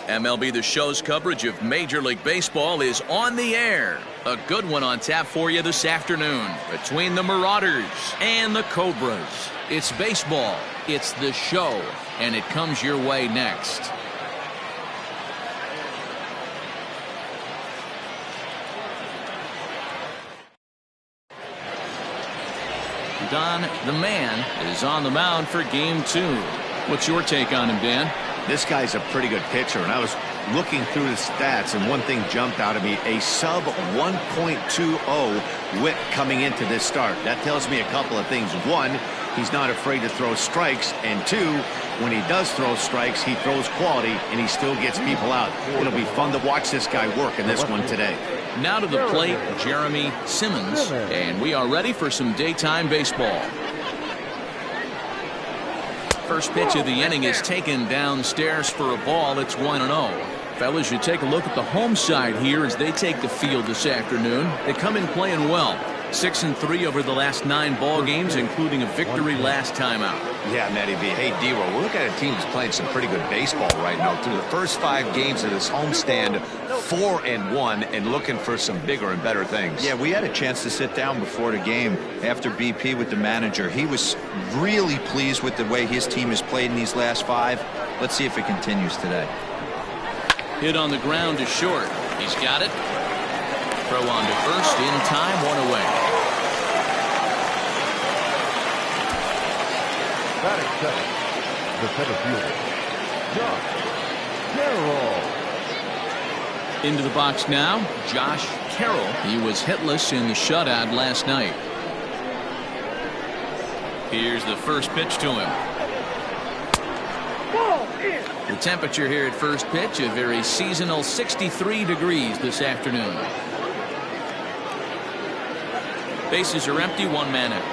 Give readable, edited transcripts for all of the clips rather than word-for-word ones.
MLB The Show's coverage of Major League Baseball is on the air. A good one on tap for you this afternoon between the Marauders and the Cobras. It's baseball, it's The Show, and it comes your way next. Don, the man, is on the mound for game 2. What's your take on him, Dan? This guy's a pretty good pitcher, and I was looking through the stats, and one thing jumped out at me: a sub 1.20 whip coming into this start. That tells me a couple of things. One, he's not afraid to throw strikes, and two, when he does throw strikes, he throws quality, and he still gets people out. It'll be fun to watch this guy work in this one today. Now to the plate, Jeremy Simmons, and we are ready for some daytime baseball. First pitch of the inning is taken downstairs for a ball. It's 1-0. Fellas, you take a look at the home side here as they take the field this afternoon. They come in playing well. 6-3 over the last 9 ball games, including a victory last time out. Yeah, Matty B. Hey, D-Roll, we're looking at a team that's playing some pretty good baseball right now. Through the first 5 games of this homestand, 4-1, and looking for some bigger and better things. Yeah, we had a chance to sit down before the game after BP with the manager. He was really pleased with the way his team has played in these last 5. Let's see if it continues today. Hit on the ground to short. He's got it. Throw on to first in time, 1 away. Batting second, the center fielder, Josh Carroll. Into the box now, Josh Carroll. He was hitless in the shutout last night. Here's the first pitch to him. The temperature here at first pitch, a very seasonal 63 degrees this afternoon. Bases are empty, 1 man out.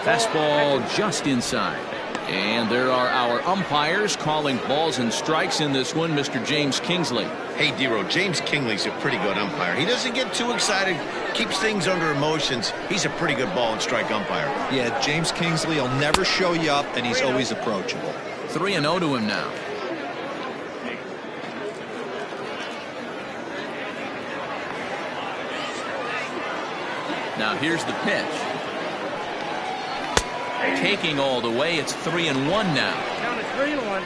Fastball just inside. And there are our umpires calling balls and strikes in this one, Mr. James Kingsley. Hey, D-Roll, James Kingsley's a pretty good umpire. He doesn't get too excited, keeps things under emotions. He's a pretty good ball and strike umpire. Yeah, James Kingsley will never show you up, and he's always approachable. 3-0 to him now. Now here's the pitch. Taking all the way, it's 3-1 now. Down to 3-1.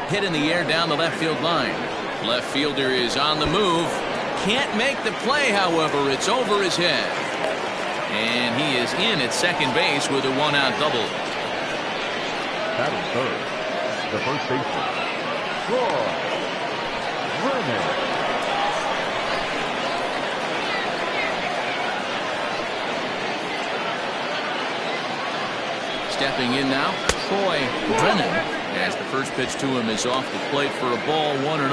Hit in the air down the left field line. Left fielder is on the move. Can't make the play, however. It's over his head. And he is in at second base with a 1-out double. Batting third, the first baseman, Troy Vernon. Stepping in now, Troy Brennan, as the first pitch to him is off the plate for a ball, 1-0.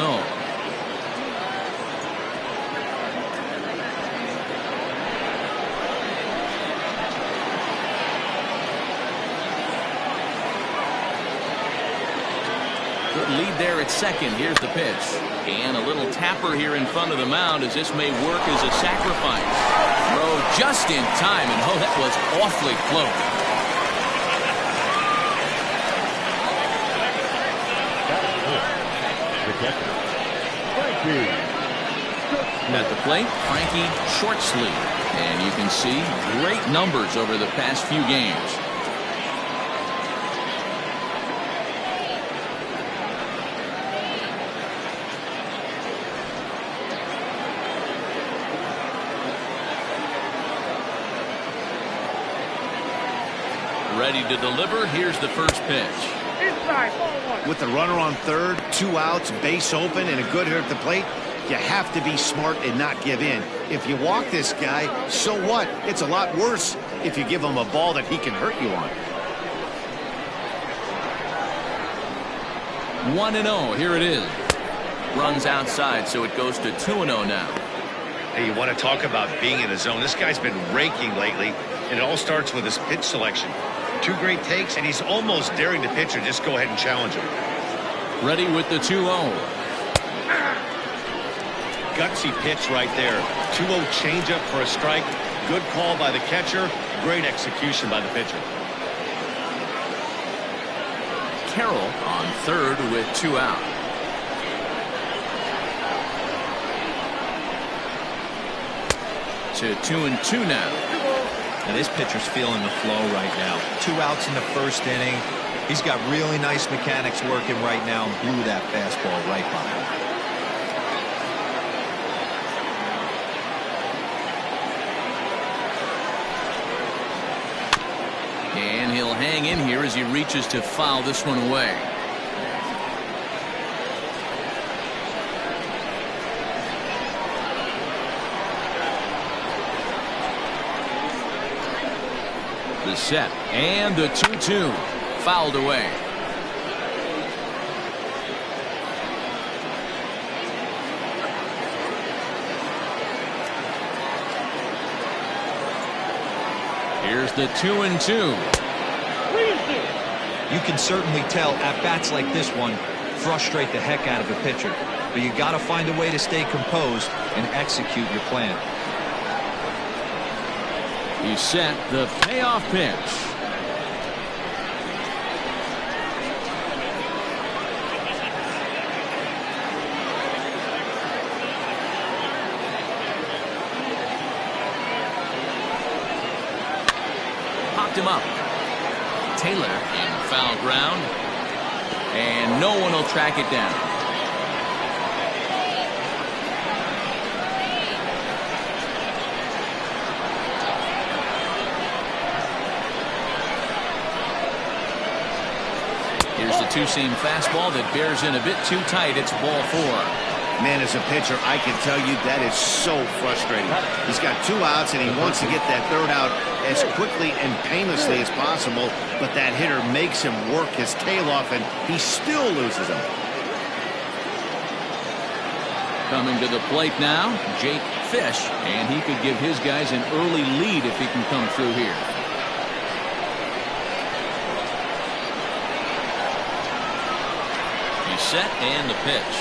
Good lead there at second. Here's the pitch. And a little tapper here in front of the mound as this may work as a sacrifice. Throw just in time, and oh, that was awfully close. At the plate, Frankie Shortsleeve. And you can see great numbers over the past few games. Ready to deliver. Here's the first pitch. Inside, ball 1. With the runner on third, 2 outs, base open, and a good hitter at the plate, you have to be smart and not give in. If you walk this guy, so what? It's a lot worse if you give him a ball that he can hurt you on. 1-0. Here it is. Runs outside, so it goes to 2-0 now. Hey, you want to talk about being in the zone? This guy's been raking lately, and it all starts with his pitch selection. 2 great takes, and he's almost daring the pitcher just go ahead and challenge him. Ready with the 2-0. Gutsy pitch right there. 2-0 changeup for a strike. Good call by the catcher. Great execution by the pitcher. Carroll on third with 2 out. To 2-2 now. And this pitcher's feeling the flow right now. 2 outs in the first inning. He's got really nice mechanics working right now and blew that fastball right by him. And he'll hang in here as he reaches to foul this one away. The set and the 2-2 fouled away. Here's the 2-2. You can certainly tell at bats like this one frustrate the heck out of a pitcher, but you got to find a way to stay composed and execute your plan. He set the payoff pitch. Popped him up. Taylor in foul ground, and no one will track it down. Here's the two-seam fastball that bears in a bit too tight. It's ball 4. Man, as a pitcher, I can tell you that is so frustrating. He's got 2 outs, and he wants to get that 3rd out as quickly and painlessly as possible, but that hitter makes him work his tail off, and he still loses him. Coming to the plate now, Jake Fish, and he could give his guys an early lead if he can come through here. Set and the pitch,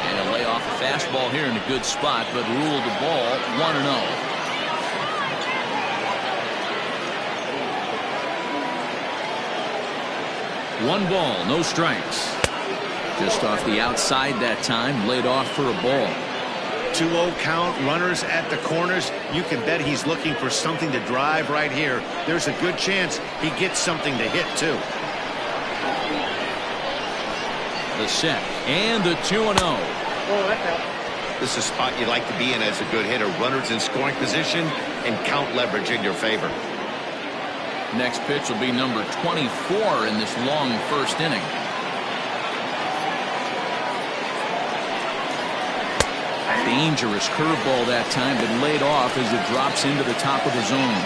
and a lay off a fastball here in a good spot, but ruled the ball 1-0. One ball, no strikes. Just off the outside that time, laid off for a ball. 2-0 count, runners at the corners. You can bet he's looking for something to drive right here. There's a good chance he gets something to hit too. The set and the 2-0. This is a spot you like to be in as a good hitter. Runners in scoring position and count leverage in your favor. Next pitch will be number 24 in this long first inning. Dangerous curveball that time, but laid off as it drops into the top of the zone.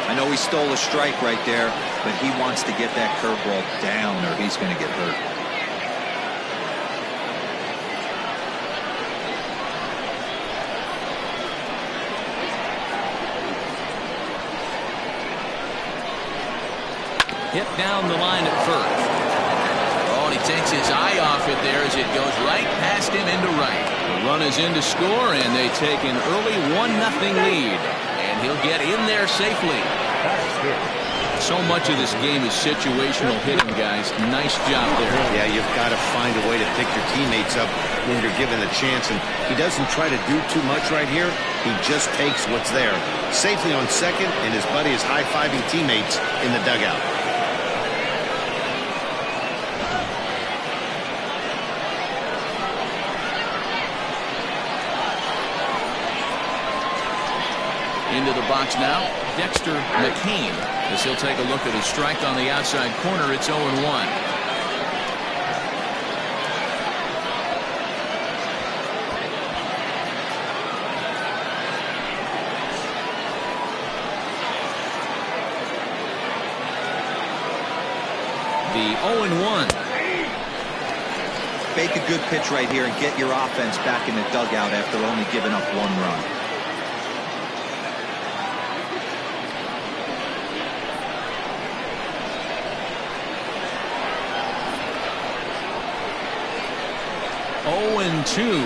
I know he stole a strike right there, but he wants to get that curveball down or he's going to get hurt. Hit down the line at first. Oh, and he takes his eye off it there as it goes right past him into right. The run is in to score, and they take an early 1-0 lead. And he'll get in there safely. So much of this game is situational hitting, guys. Nice job there. Yeah, you've got to find a way to pick your teammates up when you're given a chance. And he doesn't try to do too much right here. He just takes what's there. Safely on second, and his buddy is high-fiving teammates in the dugout. Into the box now, Dexter McCain, as he'll take a look at his strike on the outside corner. It's 0-1. The 0-1. Fake a good pitch right here and get your offense back in the dugout after only giving up 1 run.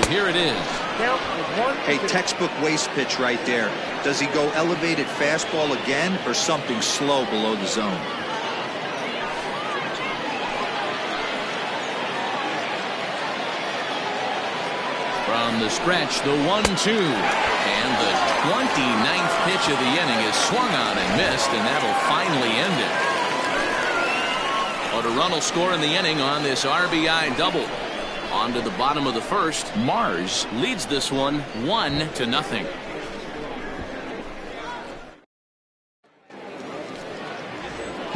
Here it is. count is 1 Hey, 2. textbook waste pitch right there. Does he go elevated fastball again or something slow below the zone? From the stretch, the 1-2. And the 29th pitch of the inning is swung on and missed, and that'll finally end it. But a run will score in the inning on this RBI double. On to the bottom of the first. Mars leads this one 1-0.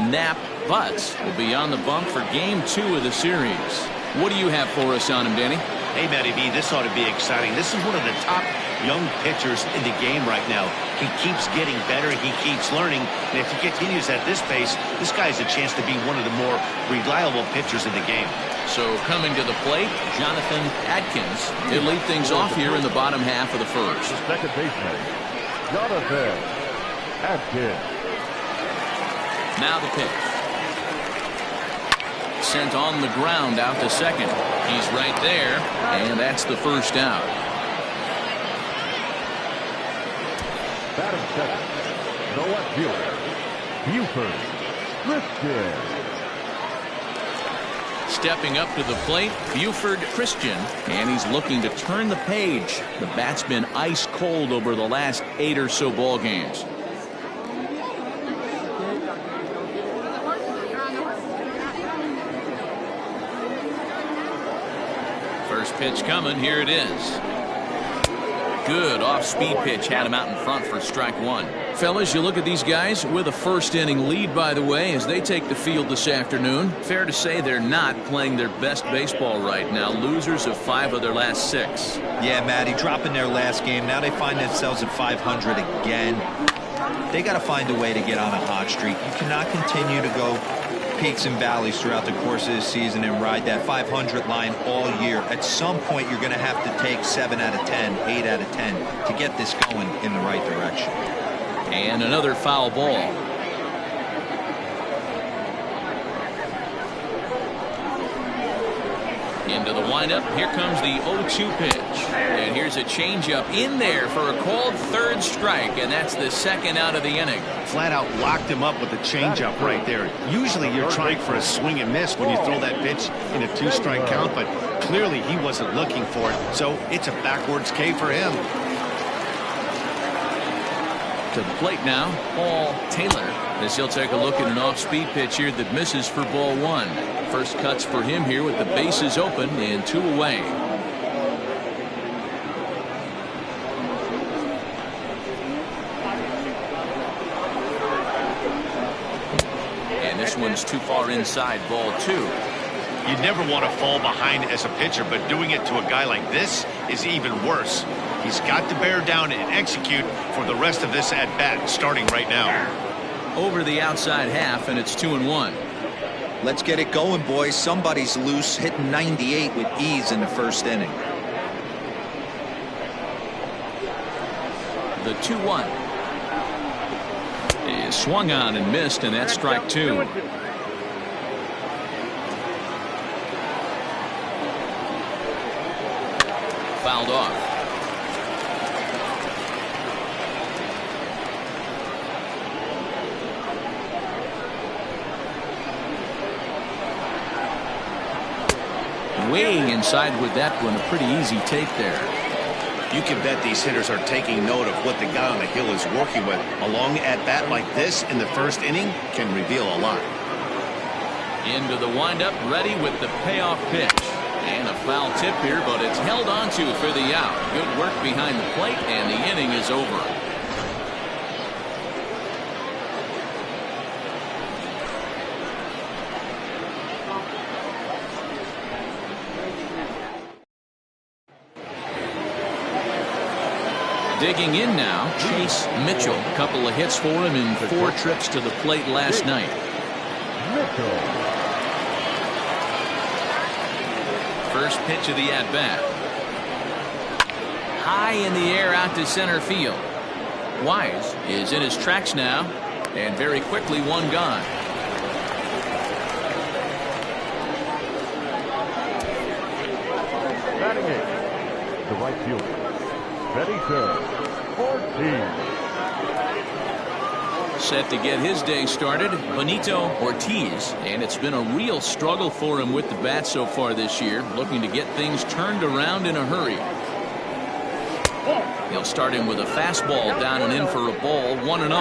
Knapp Butts will be on the bump for game 2 of the series. What do you have for us on him, Danny? Hey, Matty B, this ought to be exciting. This is one of the top young pitchers in the game right now. He keeps getting better. He keeps learning. And if he continues at this pace, this guy has a chance to be one of the more reliable pitchers in the game. So coming to the plate, Jonathan Adkins. He'll lead things off here in the bottom half of the first. The second baseman, Jonathan Adkins. Now the pitch. Sent on the ground out to second. He's right there, and that's the first out. Batting second, the left fielder, Buford Christian. Stepping up to the plate, Buford Christian, and he's looking to turn the page. The bat's been ice cold over the last 8 or so ball games. First pitch coming. Here it is. Good off-speed pitch. Had him out in front for strike 1. Fellas, you look at these guys with a first-inning lead, by the way, as they take the field this afternoon. Fair to say they're not playing their best baseball right now. Losers of 5 of their last 6. Yeah, Matty, dropping their last game. Now they find themselves at 500 again. They got to find a way to get on a hot streak. You cannot continue to go peaks and valleys throughout the course of the season and ride that 500 line all year. At some point, you're going to have to take 7 out of 10, 8 out of 10 to get this going in the right direction. And another foul ball. Into the windup. Here comes the 0-2 pitch. And here's a changeup in there for a called third strike, and that's the second out of the inning. Flat out locked him up with a changeup right there. Usually you're trying for a swing and miss when you throw that pitch in a 2-strike count, but clearly he wasn't looking for it, so it's a backwards K for him. To the plate now, Paul Taylor, as he'll take a look at an off-speed pitch here that misses for ball 1. First cuts for him here with the bases open and 2 away. And this one's too far inside, ball 2. You never want to fall behind as a pitcher, but doing it to a guy like this is even worse. He's got to bear down and execute for the rest of this at-bat, starting right now. Over the outside half, and it's 2-1. Let's get it going, boys. Somebody's loose, hitting 98 with ease in the first inning. The 2-1 is swung on and missed, and that's strike 2. Fouled off. Way inside with that one. A pretty easy take there. You can bet these hitters are taking note of what the guy on the hill is working with. A long at-bat like this in the first inning can reveal a lot. Into the windup, ready with the payoff pitch. And a foul tip here, but it's held onto for the out. Good work behind the plate, and the inning is over. Digging in now, Chase Mitchell. A couple of hits for him in 4 trips to the plate last night. Mitchell. First pitch of the at-bat. High in the air out to center field. Wise is in his tracks now, and very quickly one gone. Batting 8, the right fielder, Ready, sir. Ortiz. Set to get his day started, Benito Ortiz, and it's been a real struggle for him with the bat so far this year, looking to get things turned around in a hurry. He'll start him with a fastball down and in for a ball, 1-0.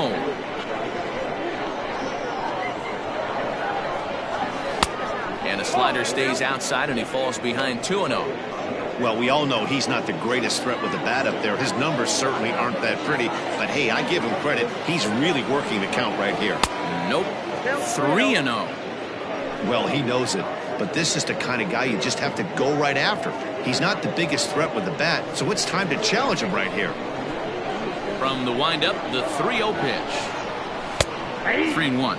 And a slider stays outside and he falls behind 2-0. Well, we all know he's not the greatest threat with the bat up there. His numbers certainly aren't that pretty, but hey, I give him credit. He's really working the count right here. Nope. 3-0. Well, he knows it, but this is the kind of guy you just have to go right after. He's not the biggest threat with the bat, so it's time to challenge him right here. From the windup, the 3-0 pitch. 3-1.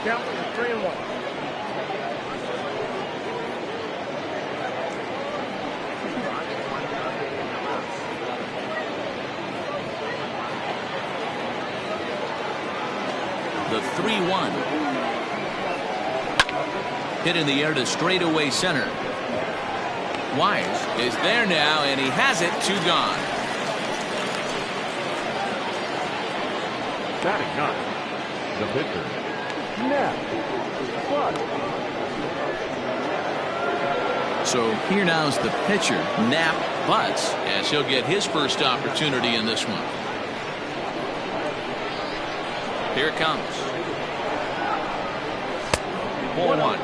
Count 3-1. The 3-1. Hit in the air to straightaway center. Wise is there now, and he has it. 2 gone. Batting ninth, the pitcher, Nap Butts. So here now's the pitcher, Nap Butts, as he'll get his first opportunity in this one. Here it comes. 1-1.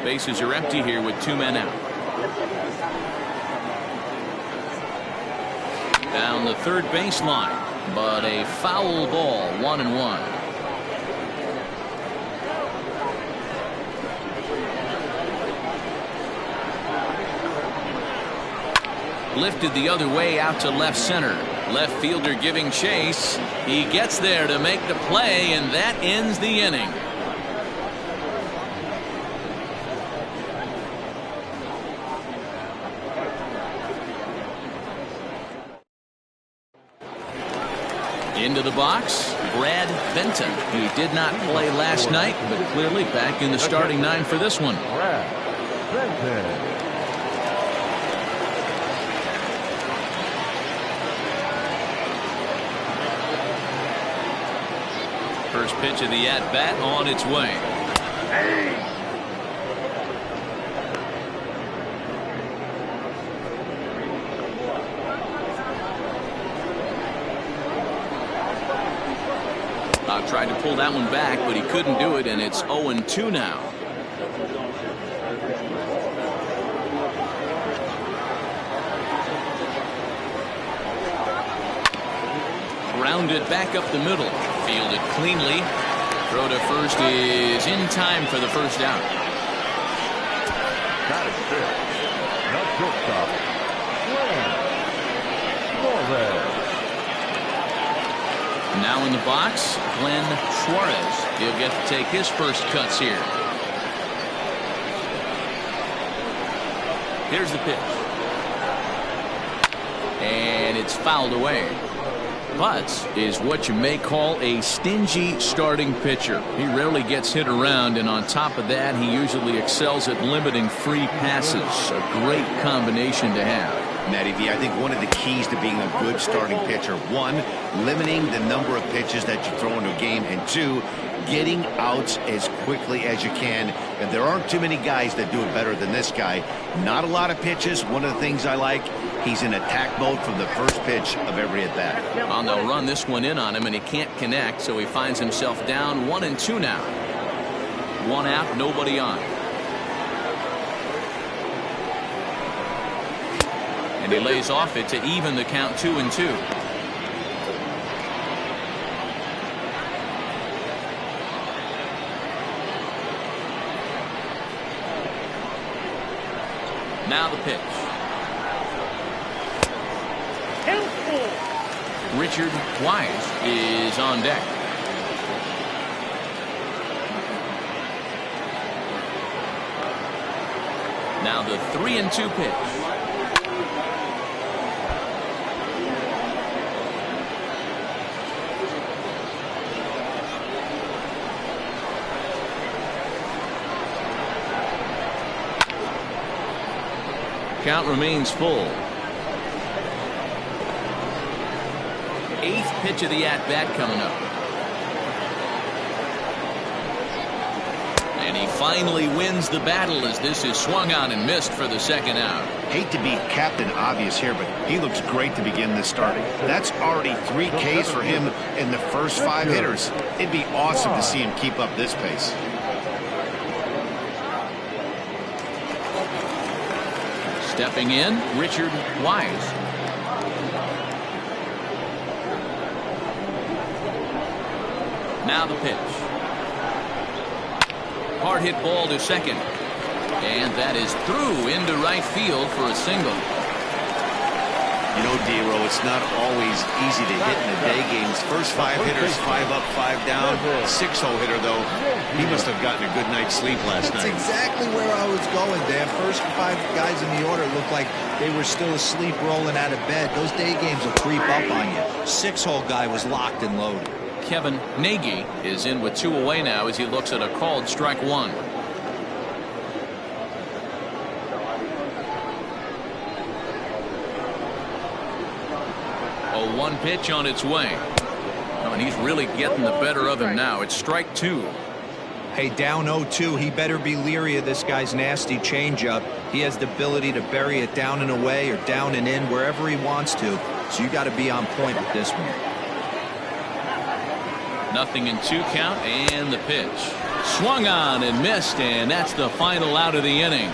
Bases are empty here with 2 men out. Down the third baseline, but a foul ball, 1-1. Lifted the other way out to left center. Left fielder giving chase. He gets there to make the play, and that ends the inning. Into the box, Brad Benton. He did not play last night, but clearly back in the starting 9 for this one. Brad Benton. First pitch of the at-bat on its way. Tried to pull that one back, but he couldn't do it, and it's 0-2 now. Grounded back up the middle. Fielded cleanly. Throw to first is in time for the first out. That is fair. No shortstop. Cobras. Now in the box, Glenn Suarez. He'll get to take his first cuts here. Here's the pitch. And it's fouled away. Butts is what you may call a stingy starting pitcher. He rarely gets hit around, and on top of that, he usually excels at limiting free passes. A great combination to have. Matty V, I think one of the keys to being a good starting pitcher, 1, limiting the number of pitches that you throw into a game, and 2, getting outs as quickly as you can. And there aren't too many guys that do it better than this guy. Not a lot of pitches. One of the things I like, he's in attack mode from the first pitch of every at bat. Well, they'll run this one in on him, and he can't connect, so he finds himself down 1-2 now. 1 out, nobody on. And he lays off it to even the count 2-2. Now the pitch. Richard Wise is on deck. Now the 3-2 pitch. Count remains full. 8th pitch of the at-bat coming up. And he finally wins the battle as this is swung on and missed for the 2nd out. Hate to be Captain Obvious here, but he looks great to begin this start. That's already 3 Ks for him in the first 5 hitters. It'd be awesome to see him keep up this pace. Stepping in, Richard Wise. Now the pitch. Hard hit ball to second. And that is through into right field for a single. You know, D-Row, it's not always easy to hit in the day games. First 5 hitters, 5 up, 5 down. 6-hole hitter, though, he must have gotten a good night's sleep last night. That's exactly where I was going, Dan. First 5 guys in the order looked like they were still asleep rolling out of bed. Those day games will creep up on you. 6-hole guy was locked and loaded. Kevin Nagy is in with 2 away now as he looks at a called strike 1. A 1 pitch on its way. Oh, and he's really getting the better of him now. It's strike 2. Hey, down 0-2. He better be leery of this guy's nasty changeup. He has the ability to bury it down and away or down and in wherever he wants to. So you got to be on point with this one. 0-2 count and the pitch. Swung on and missed, and that's the final out of the inning.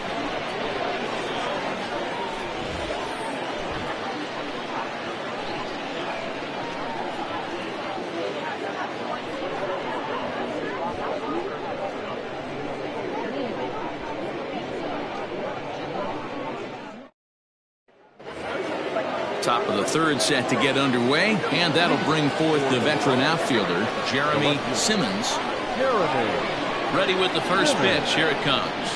Top of the 3rd set to get underway, and that'll bring forth the veteran outfielder Jeremy Simmons. Ready with the first pitch. Here it comes.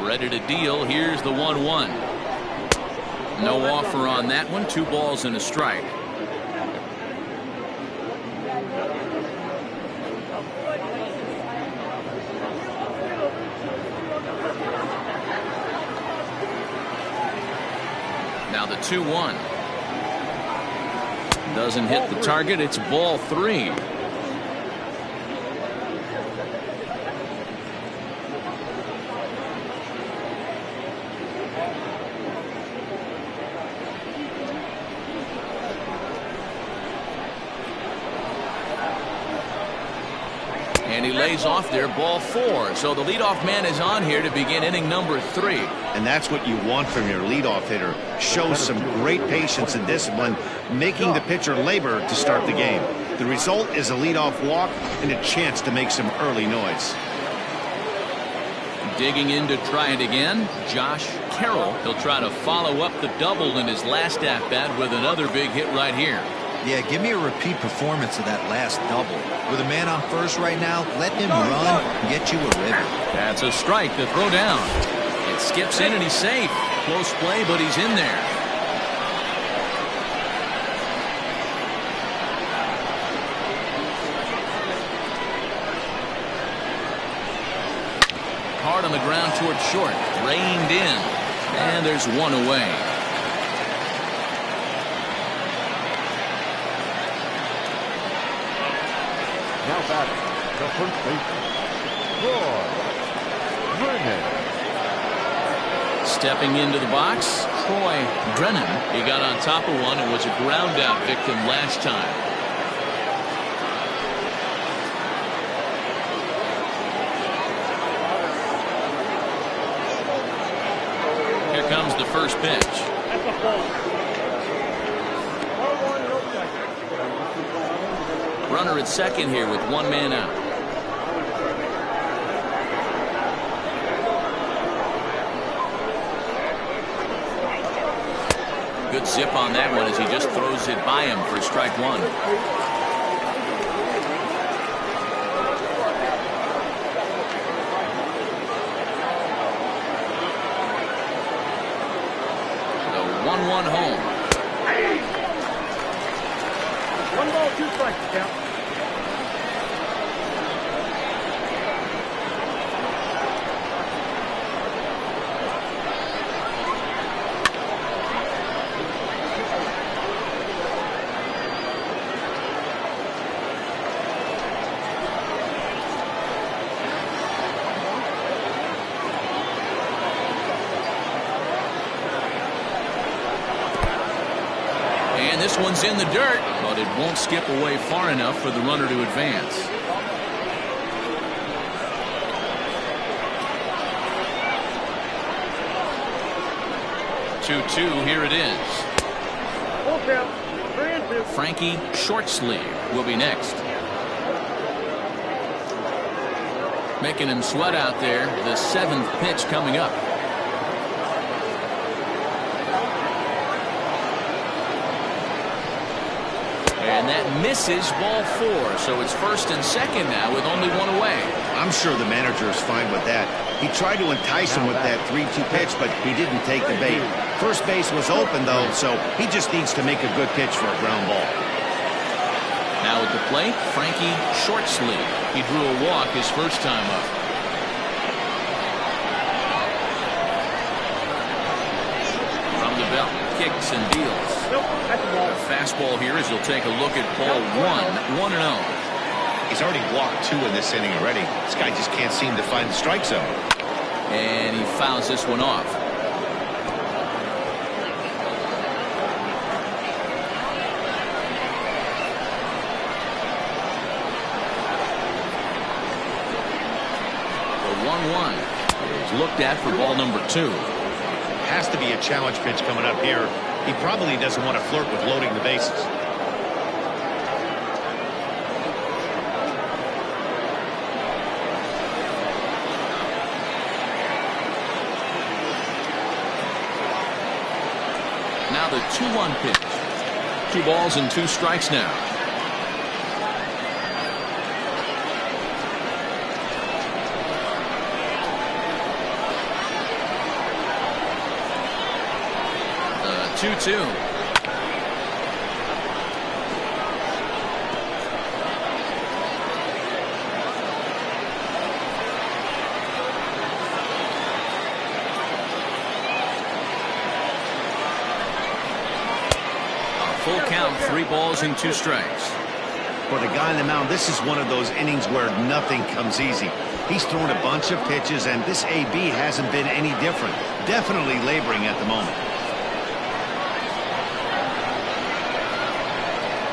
Ready to deal. Here's the 1-1. No offer on that one. 2 balls and a strike. Now the 2-1. Doesn't hit the target. It's ball 3. And he lays off there, ball 4. So the leadoff man is on here to begin inning number 3. And that's what you want from your leadoff hitter. Shows some great patience and discipline, making the pitcher labor to start the game. The result is a leadoff walk and a chance to make some early noise. Digging in to try it again, Josh Carroll. He'll try to follow up the double in his last at-bat with another big hit right here. Yeah, give me a repeat performance of that last double. With a man on first right now, let him run and get you a ribby. That's a strike to throw down. It skips in and he's safe. Close play, but he's in there. Hard on the ground towards short. Reined in. And there's 1 away. Now batting, the first baseman, Roy Vernon. Stepping into the box, Troy Brennan. He got on top of one and was a ground out victim last time. Here comes the first pitch. Runner at second here with 1 man out. Good zip on that one as he just throws it by him for strike 1. 1-1 home. 1 ball, 2 strikes, count. And this one's in the dirt, but it won't skip away far enough for the runner to advance. 2-2, here it is. Full count. 3-2. Frankie Short Sleeve will be next. Making him sweat out there. The 7th pitch coming up. And that misses, ball 4. So it's 1st and 2nd now with only 1 away. I'm sure the manager is fine with that. He tried to entice him with that 3-2 pitch, but he didn't take the bait. First base was open, though, so he just needs to make a good pitch for a ground ball. Now at the plate, Frankie Short Sleeve. He drew a walk his first time up. From the belt, kicks and deals. Nope, that's a ball. A fastball here as he'll take a look at ball 1, 1-0. He's already walked 2 in this inning already. This guy just can't seem to find the strike zone. And he fouls this one off. The 1-1 is looked at for ball number 2. Has to be a challenge pitch coming up here. He probably doesn't want to flirt with loading the bases. Now the 2-1 pitch. 2 balls and 2 strikes now. The 2-2. Full count, 3 balls and 2 strikes. For the guy on the mound, this is one of those innings where nothing comes easy. He's thrown a bunch of pitches, and this AB hasn't been any different. Definitely laboring at the moment.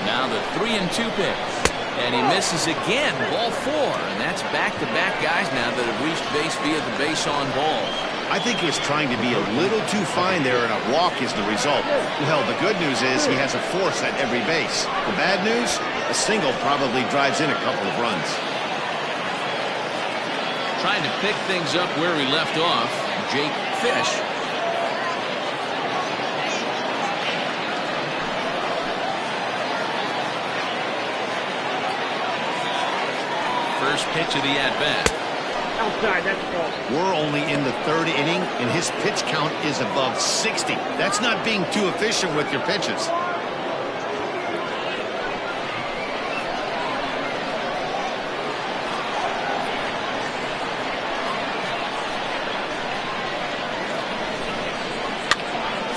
Now the 3-2 pitch. And he misses again, ball 4. And that's back-to-back guys now that have reached base via the base on ball. I think he was trying to be a little too fine there, and a walk is the result. Well, the good news is he has a force at every base. The bad news? A single probably drives in a couple of runs. Trying to pick things up where he left off, Jake Fish. First pitch of the at-bat. Outside, that's a ball. We're only in the 3rd inning, and his pitch count is above 60. That's not being too efficient with your pitches.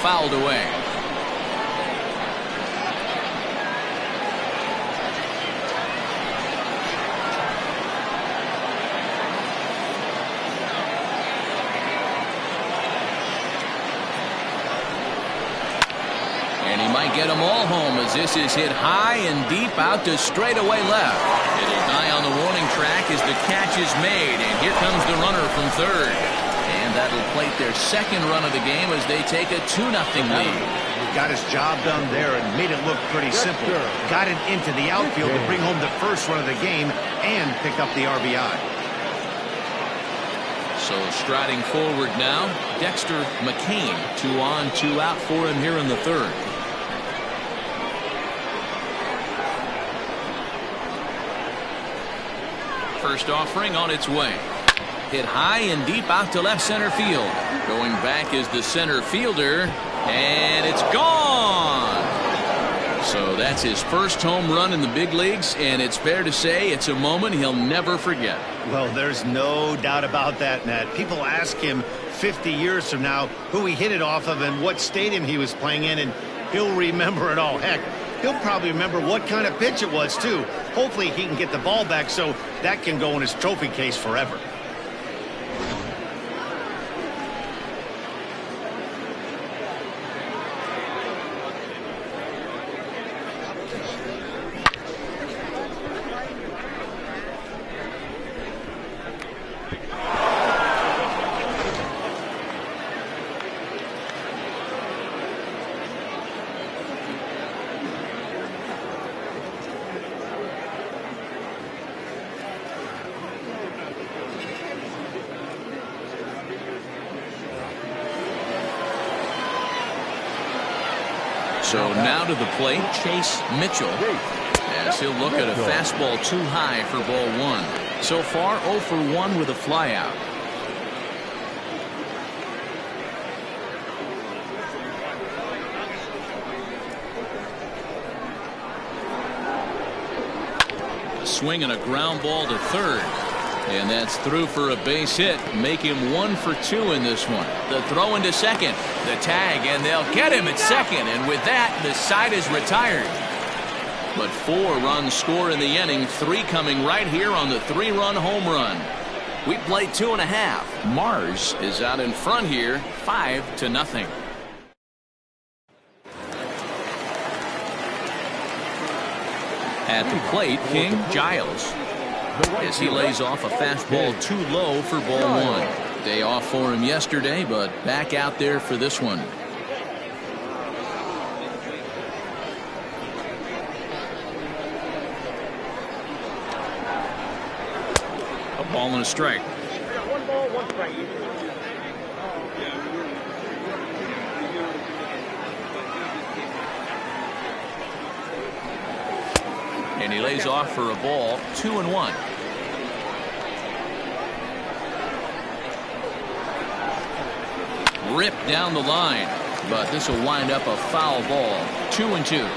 Fouled away. And he might get them all home as this is hit high and deep out to straightaway left. It'll die on the warning track as the catch is made, and here comes the runner from 3rd. And that'll plate their 2nd run of the game as they take a 2-0 lead. Got his job done there and made it look pretty simple. Got it into the outfield to bring home the 1st run of the game and pick up the RBI. So striding forward now, Dexter McCain. 2 on, 2 out for him here in the 3rd. First offering on its way. Hit high and deep out to left center field. Going back is the center fielder, And it's gone. So that's his first home run in the big leagues, and it's fair to say it's a moment he'll never forget. Well, there's no doubt about that, Matt. People ask him 50 years from now who he hit it off of and what stadium he was playing in, and he'll remember it all. Heck, he'll probably remember what kind of pitch it was, too. Hopefully he can get the ball back so that can go in his trophy case forever. So now to the plate, Chase Mitchell, as he'll look at a fastball too high for ball one. So far 0 for 1 with a flyout. A swing and a ground ball to third. And that's through for a base hit. Make him 1 for 2 in this one. The throw into second. The tag, and they'll get him at second. And with that, the side is retired. But 4 runs score in the inning. 3 coming right here on the 3-run home run. We play 2.5. Mars is out in front here, 5-0. At the plate, King Giles, as he lays off a fastball too low for ball one. Day off for him yesterday, but back out there for this one. A ball and a strike. 1 ball, 1 strike. And he lays off for a ball, 2-1. Ripped down the line, but this will wind up a foul ball, 2-2.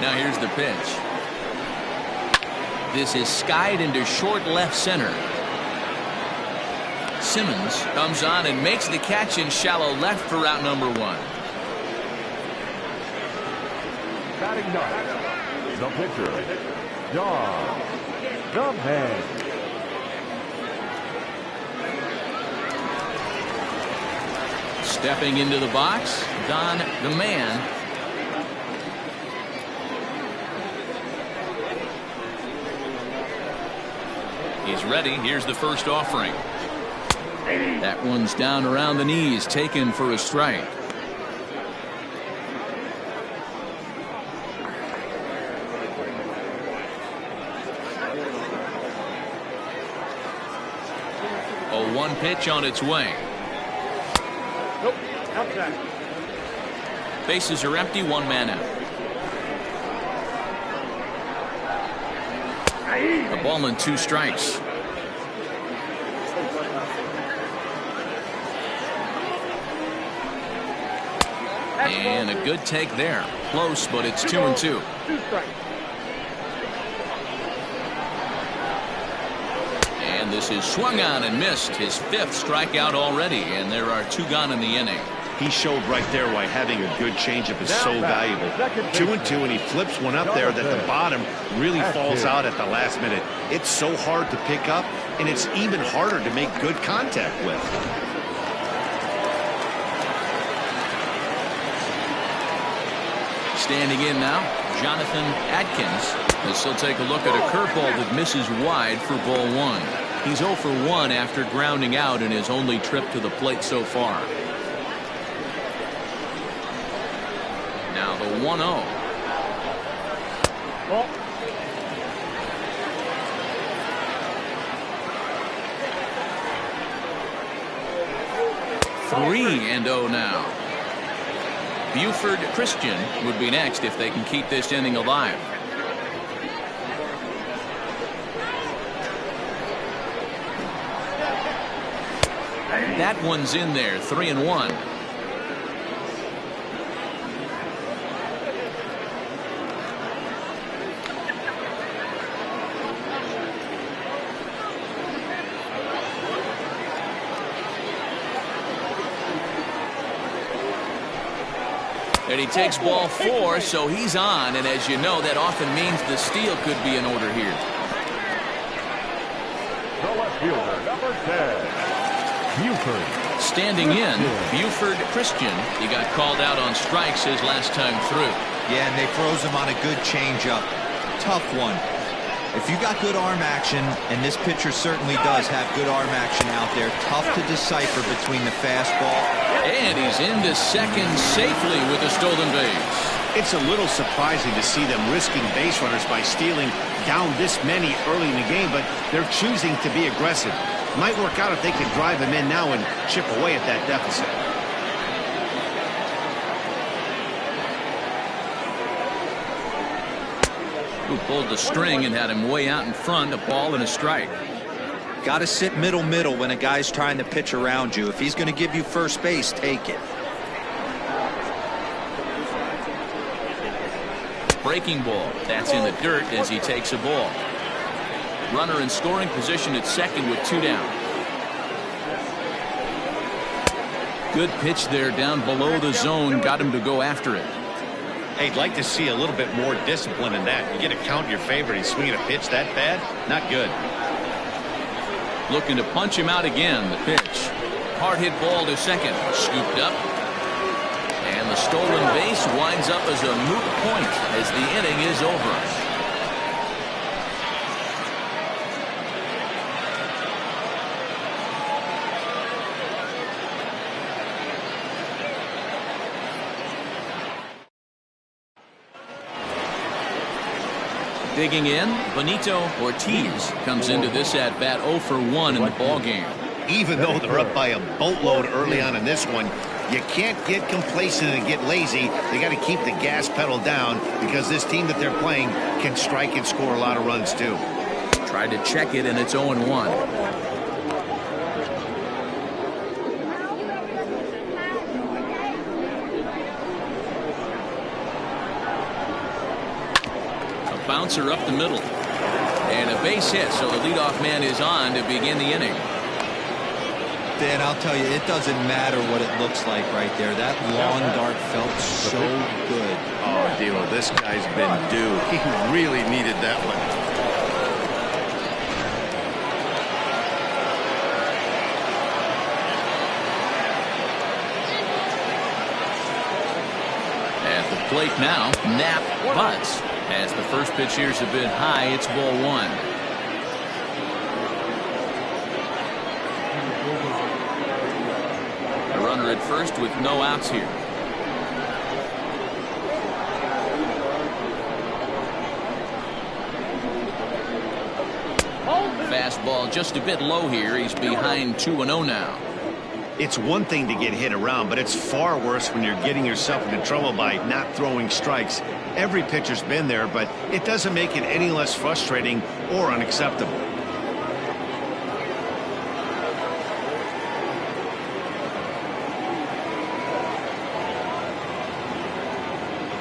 Now here's the pitch. This is skied into short left center. Simmons comes on and makes the catch in shallow left for out number 1. Batting ninth, the pitcher, John the Man. Stepping into the box, Don the Man. He's ready. Here's the first offering. That one's down around the knees, taken for a strike. A 1 pitch on its way. Nope, outside. Bases are empty, 1 man out. A ball and 2 strikes. And a good take there. Close, but it's 2-2. 2 strikes. And this is swung on and missed. His 5th strikeout already, and there are 2 gone in the inning. He showed right there why having a good changeup is so valuable. 2-2, and he flips one up there that the bottom really falls out at the last minute. It's so hard to pick up, and it's even harder to make good contact with. Standing in now, Jonathan Atkins. As he'll take a look at a curveball that misses wide for ball 1. He's 0 for 1 after grounding out in his only trip to the plate so far. Now the 1-0. Ball. 3-0 now. Buford Christian would be next if they can keep this inning alive. That one's in there, 3-1. And he takes ball 4, so he's on. And as you know, that often means the steal could be in order here. The left fielder, number 10, Buford. Standing in, Buford Christian. He got called out on strikes his last time through. Yeah, and they froze him on a good changeup. Tough one. If you got good arm action, and this pitcher certainly does have good arm action out there, tough to decipher between the fastball. And he's into second safely with a stolen base. It's a little surprising to see them risking base runners by stealing down this many early in the game, but they're choosing to be aggressive. Might work out if they could drive him in now and chip away at that deficit. Who pulled the string and had him way out in front, a ball and a strike. Got to sit middle when a guy's trying to pitch around you. If he's going to give you first base, take it. Breaking ball. That's in the dirt as he takes a ball. Runner in scoring position at second with 2 down. Good pitch there down below the zone. Got him to go after it. Hey, I'd like to see a little bit more discipline in that. You get a count in your favor and he's swinging a pitch that bad? Not good. Looking to punch him out again. The pitch. Hard hit ball to second. Scooped up. And the stolen base winds up as a moot point as the inning is over. Digging in, Benito Ortiz comes into this at bat 0 for 1 in the ball game. Even though they're up by a boatload early on in this one, you can't get complacent and get lazy. They got to keep the gas pedal down because this team that they're playing can strike and score a lot of runs too. Tried to check it and it's 0-1. Bouncer up the middle and a base hit, so the leadoff man is on to begin the inning. Dan, I'll tell you, it doesn't matter what it looks like right there. That long dart felt so good. Oh, Dilo, this guy's been due. He really needed that one. At the plate now, Knapp butts. As the first pitch here's a bit high, it's ball 1. A runner at first with no outs here. Fastball just a bit low here. He's behind 2-0 now. It's one thing to get hit around, but it's far worse when you're getting yourself into trouble by not throwing strikes. Every pitcher's been there, but it doesn't make it any less frustrating or unacceptable.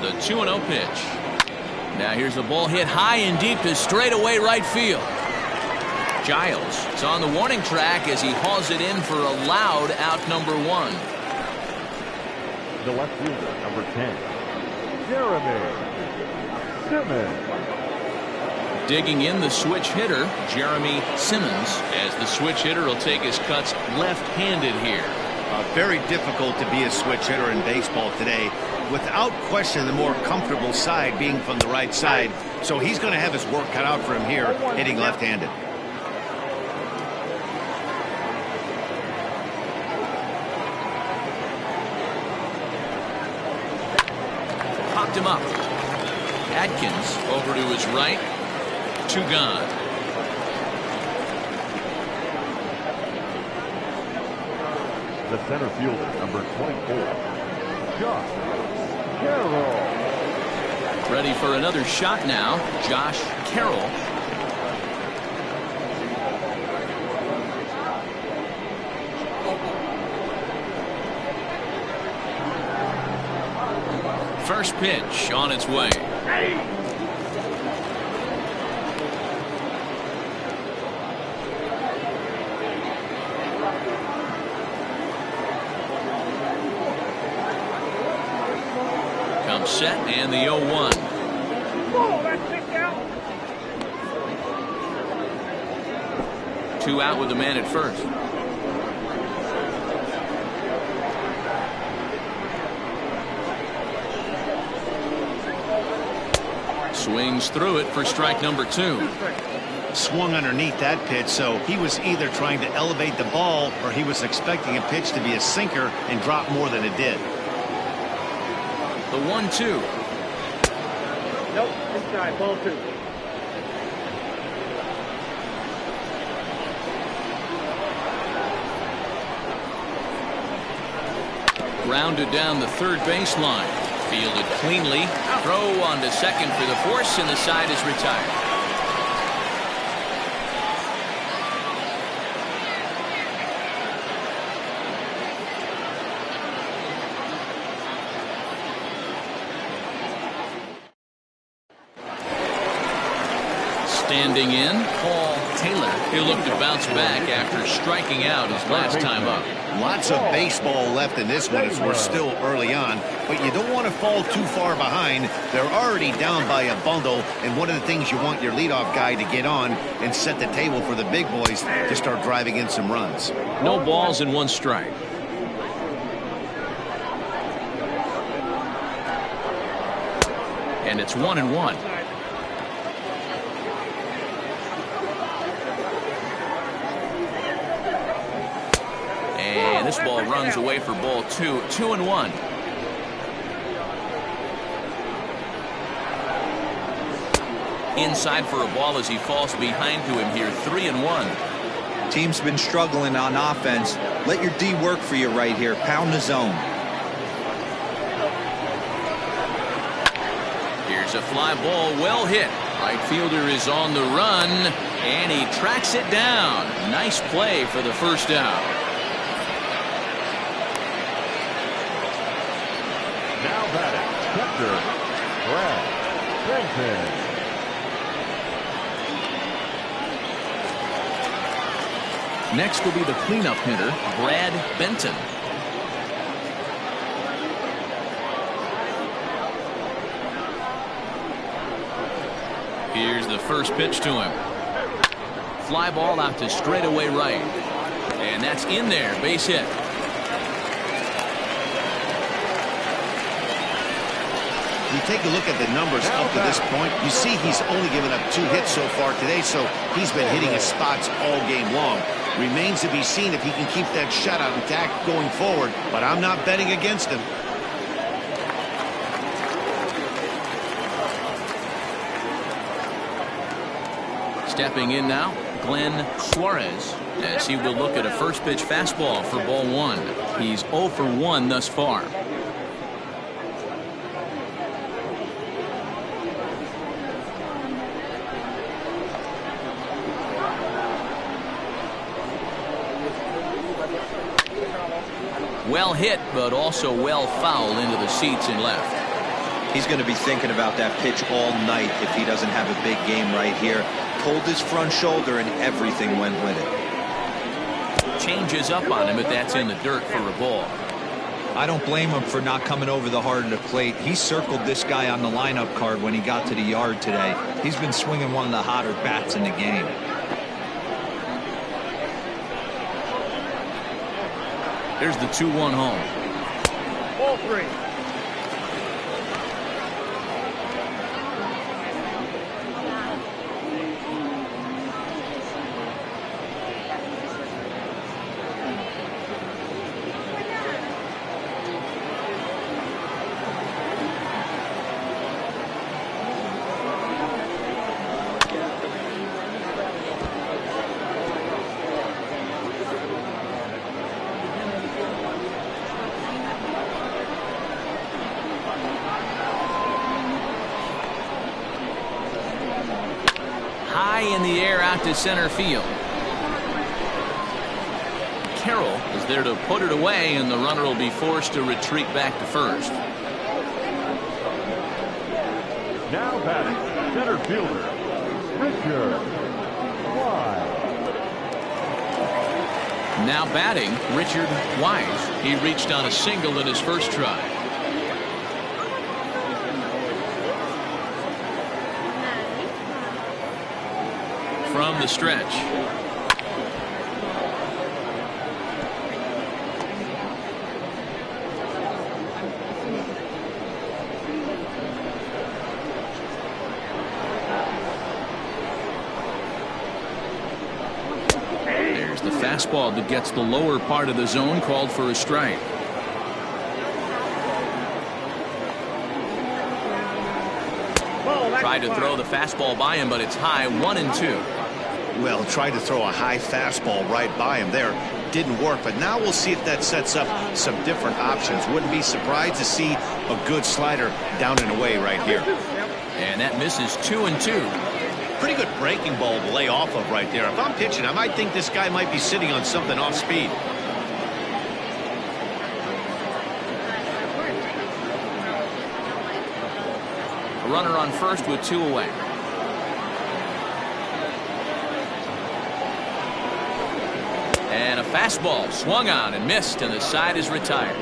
The 2-0 pitch. Now here's a ball hit high and deep to straightaway right field. Giles is on the warning track as he hauls it in for a loud out number 1. The left fielder, number 10, Jeremy Simmons. Digging in, the switch hitter, Jeremy Simmons, as the switch hitter will take his cuts left-handed here. Very difficult to be a switch hitter in baseball today. Without question, the more comfortable side being from the right side. So he's going to have his work cut out for him here, hitting left-handed. Popped him up. Atkins over to his right. 2 gone. The center fielder, number 24, Josh Carroll. Ready for another shot now, Josh Carroll. First pitch on its way. Comes set and the 0-1. Oh, that's kicked out. 2 out with the man at first. Swings through it for strike number 2. Swung underneath that pitch, so he was either trying to elevate the ball or he was expecting a pitch to be a sinker and drop more than it did. The 1-2. Nope, inside, ball 2. Grounded down the third baseline. Fielded cleanly. Throw on to second for the force, and the side is retired. Standing in, Paul Taylor. He'll look to bounce back after striking out his last time up. Lots of baseball left in this one as we're still early on, but you don't want to fall too far behind. They're already down by a bundle, and one of the things you want your leadoff guy to get on and set the table for the big boys to start driving in some runs. No balls and 1 strike. And it's 1-1. And this ball runs away for ball 2. 2-1. Inside for a ball as he falls behind to him here. 3-1. Team's been struggling on offense. Let your D work for you right here. Pound the zone. Here's a fly ball, well hit. Right fielder is on the run, and he tracks it down. Nice play for the first out. Now batting, catcher, Brad Benton. Next will be the cleanup hitter, Brad Benton. Here's the first pitch to him. Fly ball out to straightaway right. And that's in there, base hit. You take a look at the numbers up to this point, you see he's only given up 2 hits so far today, so he's been hitting his spots all game long. Remains to be seen if he can keep that shutout intact going forward, but I'm not betting against him. Stepping in now, Glenn Suarez, as he will look at a first pitch fastball for ball 1. He's 0 for 1 thus far. Well hit, but also well fouled into the seats and left. He's going to be thinking about that pitch all night if he doesn't have a big game right here. Pulled his front shoulder and everything went with it. Changes up on him, but that's in the dirt for a ball. I don't blame him for not coming over the hard of the plate. He circled this guy on the lineup card when he got to the yard today. He's been swinging one of the hotter bats in the game. Here's the 2-1 home. Ball 3. In the air out to center field. Carroll is there to put it away, and the runner will be forced to retreat back to first. Now batting, center fielder, Richard Wise. Now batting, Richard Wise. He reached on a single in his first try. From the stretch. There's the fastball that gets the lower part of the zone, called for a strike. Tried to throw the fastball by him, but it's high, 1-2. Well, tried to throw a high fastball right by him there. Didn't work, but now we'll see if that sets up some different options. Wouldn't be surprised to see a good slider down and away right here. And that misses, 2-2. Pretty good breaking ball to lay off of right there. If I'm pitching, I might think this guy might be sitting on something off speed. A runner on first with 2 away. And a fastball swung on and missed, and the side is retired.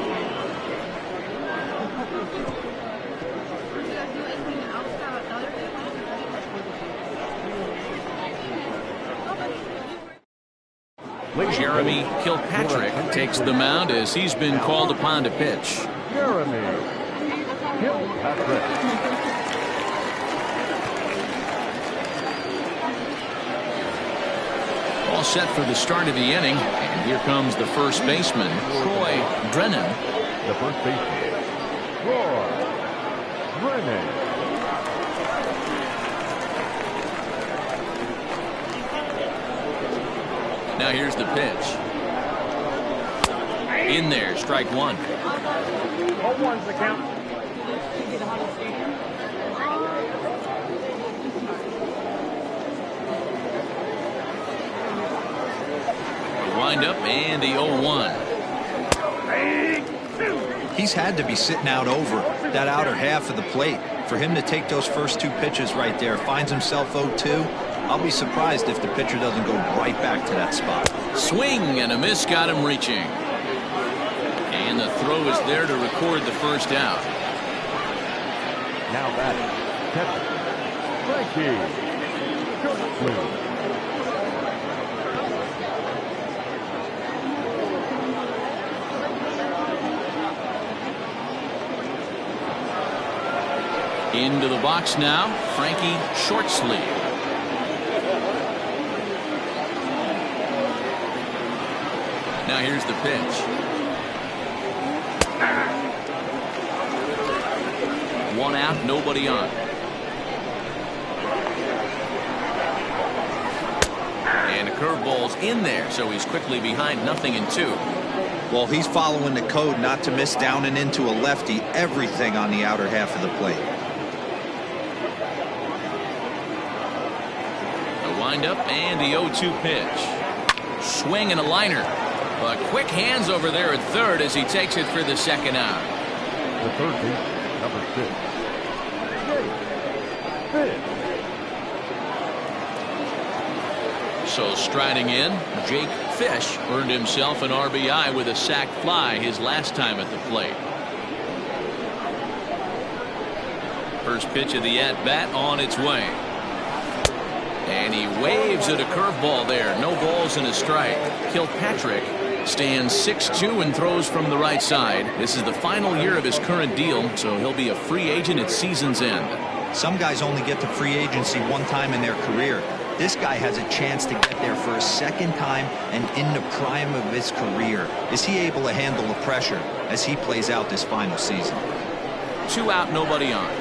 Jeremy Kilpatrick takes the mound as he's been called upon to pitch. Jeremy Kilpatrick. All set for the start of the inning, and here comes the first baseman, Troy Drennan. The first baseman, Troy Drennan. Now here's the pitch. In there, strike 1. 0-1's the count. Wind up and the 0-1. He's had to be sitting out over that outer half of the plate. For him to take those first 2 pitches right there, finds himself 0-2. I'll be surprised if the pitcher doesn't go right back to that spot. Swing and a miss got him reaching. And the throw is there to record the first out. Now batting, catcher, Frankie Schultz. Into the box now, Frankie Shortsleeve. Now here's the pitch. 1 out, nobody on. And the curveball's in there, so he's quickly behind 0-2. Well, he's following the code not to miss down and into a lefty. Everything on the outer half of the plate. Wind up and the 0-2 pitch. Swing and a liner. But quick hands over there at third as he takes it for the second out. The third baseman, number 6, Jake Fish. So striding in, Jake Fish earned himself an RBI with a sac fly his last time at the plate. First pitch of the at-bat on its way. And he waves at a curveball there. No balls and a strike. Kilpatrick stands 6'2" and throws from the right side. This is the final year of his current deal, so he'll be a free agent at season's end. Some guys only get to free agency 1 time in their career. This guy has a chance to get there for a second time and in the prime of his career. Is he able to handle the pressure as he plays out this final season? 2 out, nobody on.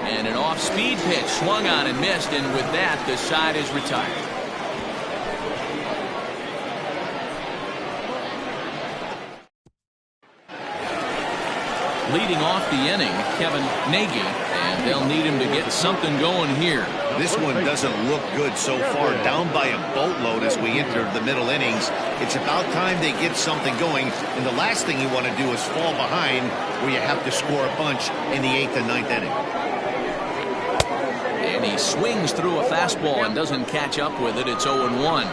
And an off-speed pitch swung on and missed, and with that, the side is retired. Leading off the inning, Kevin Nagy, and they'll need him to get something going here. This one doesn't look good so far. Down by a boatload as we enter the middle innings. It's about time they get something going. And the last thing you want to do is fall behind where you have to score a bunch in the 8th and 9th inning. And he swings through a fastball and doesn't catch up with it. It's 0-1.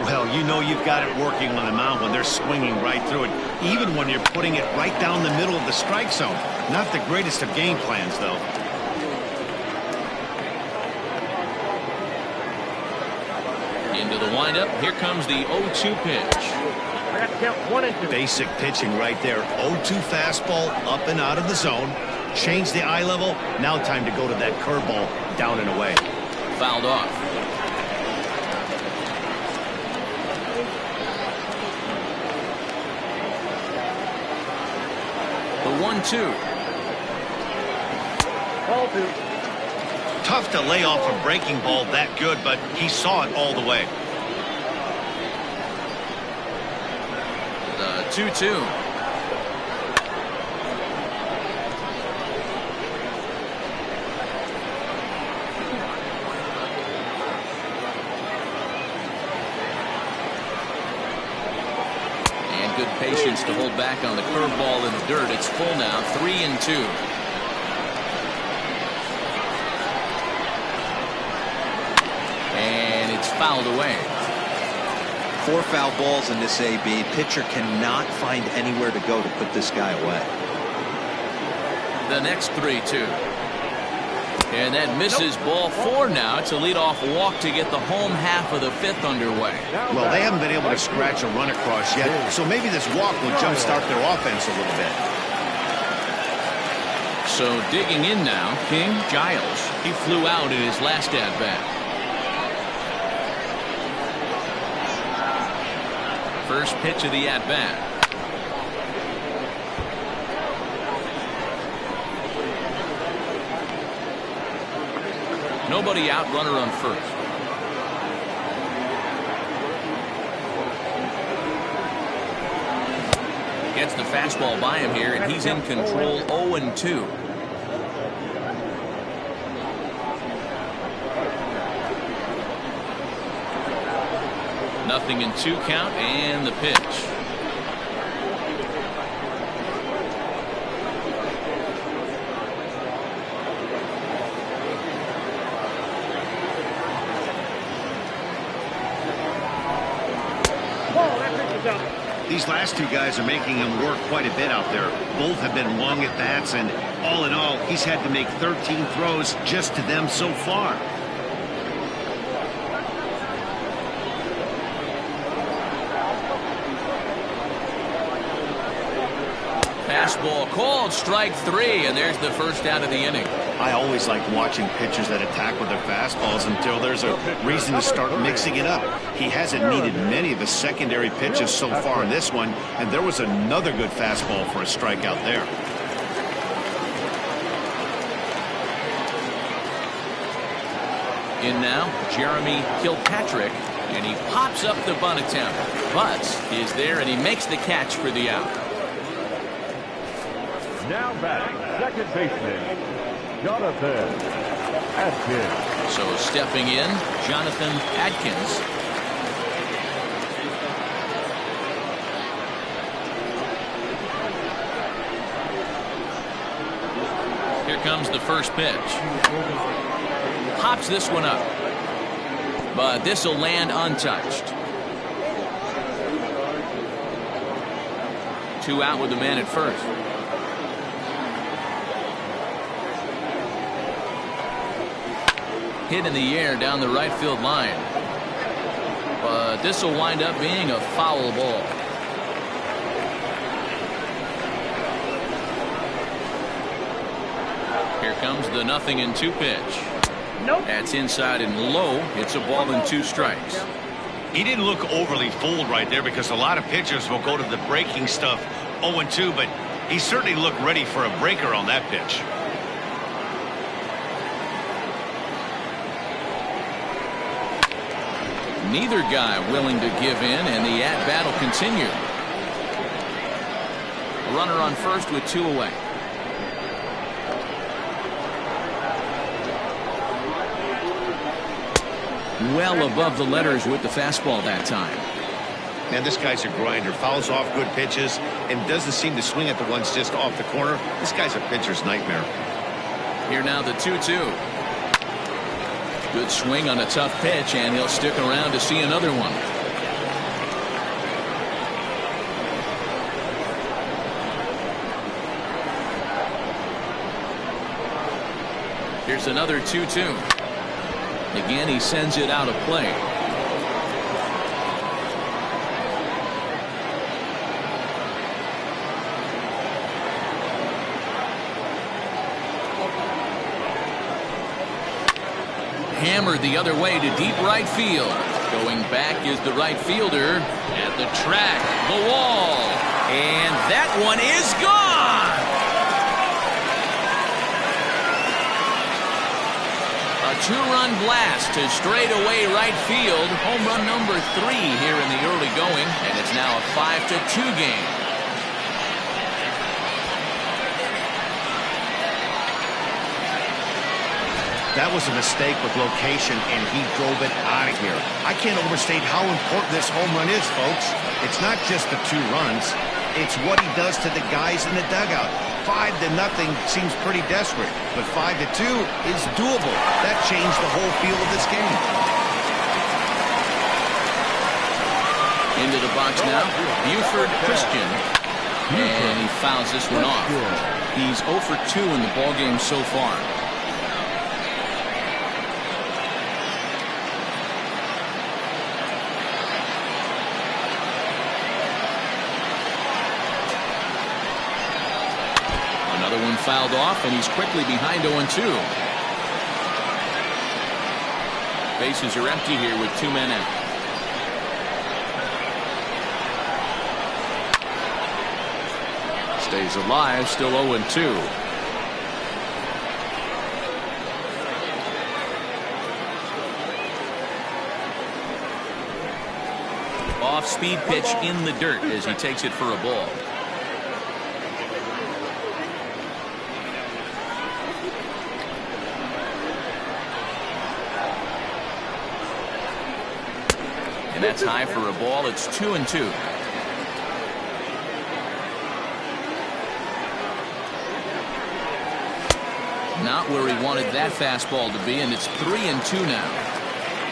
Well, you know you've got it working on the mound when they're swinging right through it, even when you're putting it right down the middle of the strike zone. Not the greatest of game plans, though. Into the windup. Here comes the 0-2 pitch. Count 1 and 2. Basic pitching right there. 0-2 fastball up and out of the zone. Change the eye level. Now time to go to that curveball down and away. Fouled off. The 1-2. Ball 2. Tough to lay off a breaking ball that good, but he saw it all the way. The 2-2. And good patience to hold back on the curveball in the dirt. It's full now, 3-2. And it's fouled away. 4 foul balls in this AB. Pitcher cannot find anywhere to go to put this guy away. The next 3-2. And that misses ball 4 now. It's a leadoff walk to get the home half of the 5th underway. Well, they haven't been able to scratch a run across yet, so maybe this walk will jumpstart their offense a little bit. So digging in now, King Giles. He flew out in his last at-bat. First pitch of the at-bat. Nobody out, runner on first. Gets the fastball by him here, and he's in control. 0-2. Nothing in 2 count, and the pitch. These last 2 guys are making him work quite a bit out there. Both have been long at bats, and all in all, he's had to make 13 throws just to them so far. Fastball called, strike 3, and there's the first out of the inning. I always like watching pitchers that attack with their fastballs until there's a reason to start mixing it up. He hasn't needed many of his secondary pitches so far in this one, and there was another good fastball for a strikeout there. In now, Jeremy Kilpatrick, and he pops up the bunt attempt. Butts is there, and he makes the catch for the out. Now batting, second baseman, Jonathan Atkins. So stepping in, Jonathan Atkins. Here comes the first pitch. Pops this one up. But this will land untouched. 2 out with the man at first. Hit in the air down the right field line. But this will wind up being a foul ball. Here comes the 0-2 pitch. Nope. That's inside and low. It's a ball and 2 strikes. He didn't look overly fooled right there because a lot of pitchers will go to the breaking stuff 0-2, but he certainly looked ready for a breaker on that pitch. Neither guy willing to give in, and the at-bat will continue. A runner on first with 2 away. Well above the letters with the fastball that time. Man, this guy's a grinder. Fouls off good pitches and doesn't seem to swing at the ones just off the corner. This guy's a pitcher's nightmare. Here now the 2-2. Good swing on a tough pitch, and he'll stick around to see another one. Here's another 2-2. Again, he sends it out of play. Hammered the other way to deep right field. Going back is the right fielder at the track, the wall, and that one is gone. A two-run blast to straightaway right field. Home run number 3 here in the early going, and it's now a 5-2 game. That was a mistake with location, and he drove it out of here. I can't overstate how important this home run is, folks. It's not just the 2 runs. It's what he does to the guys in the dugout. 5-0 seems pretty desperate, but 5-2 is doable. That changed the whole feel of this game. Into the box now, Buford Christian, and he fouls this one off. He's 0 for 2 in the ballgame so far. Another one fouled off, and he's quickly behind 0-2. Bases are empty here with 2 men out. Stays alive, still 0-2. Off-speed pitch in the dirt as he takes it for a ball. And that's high for a ball. It's 2-2. Not where he wanted that fastball to be, and it's 3-2 now.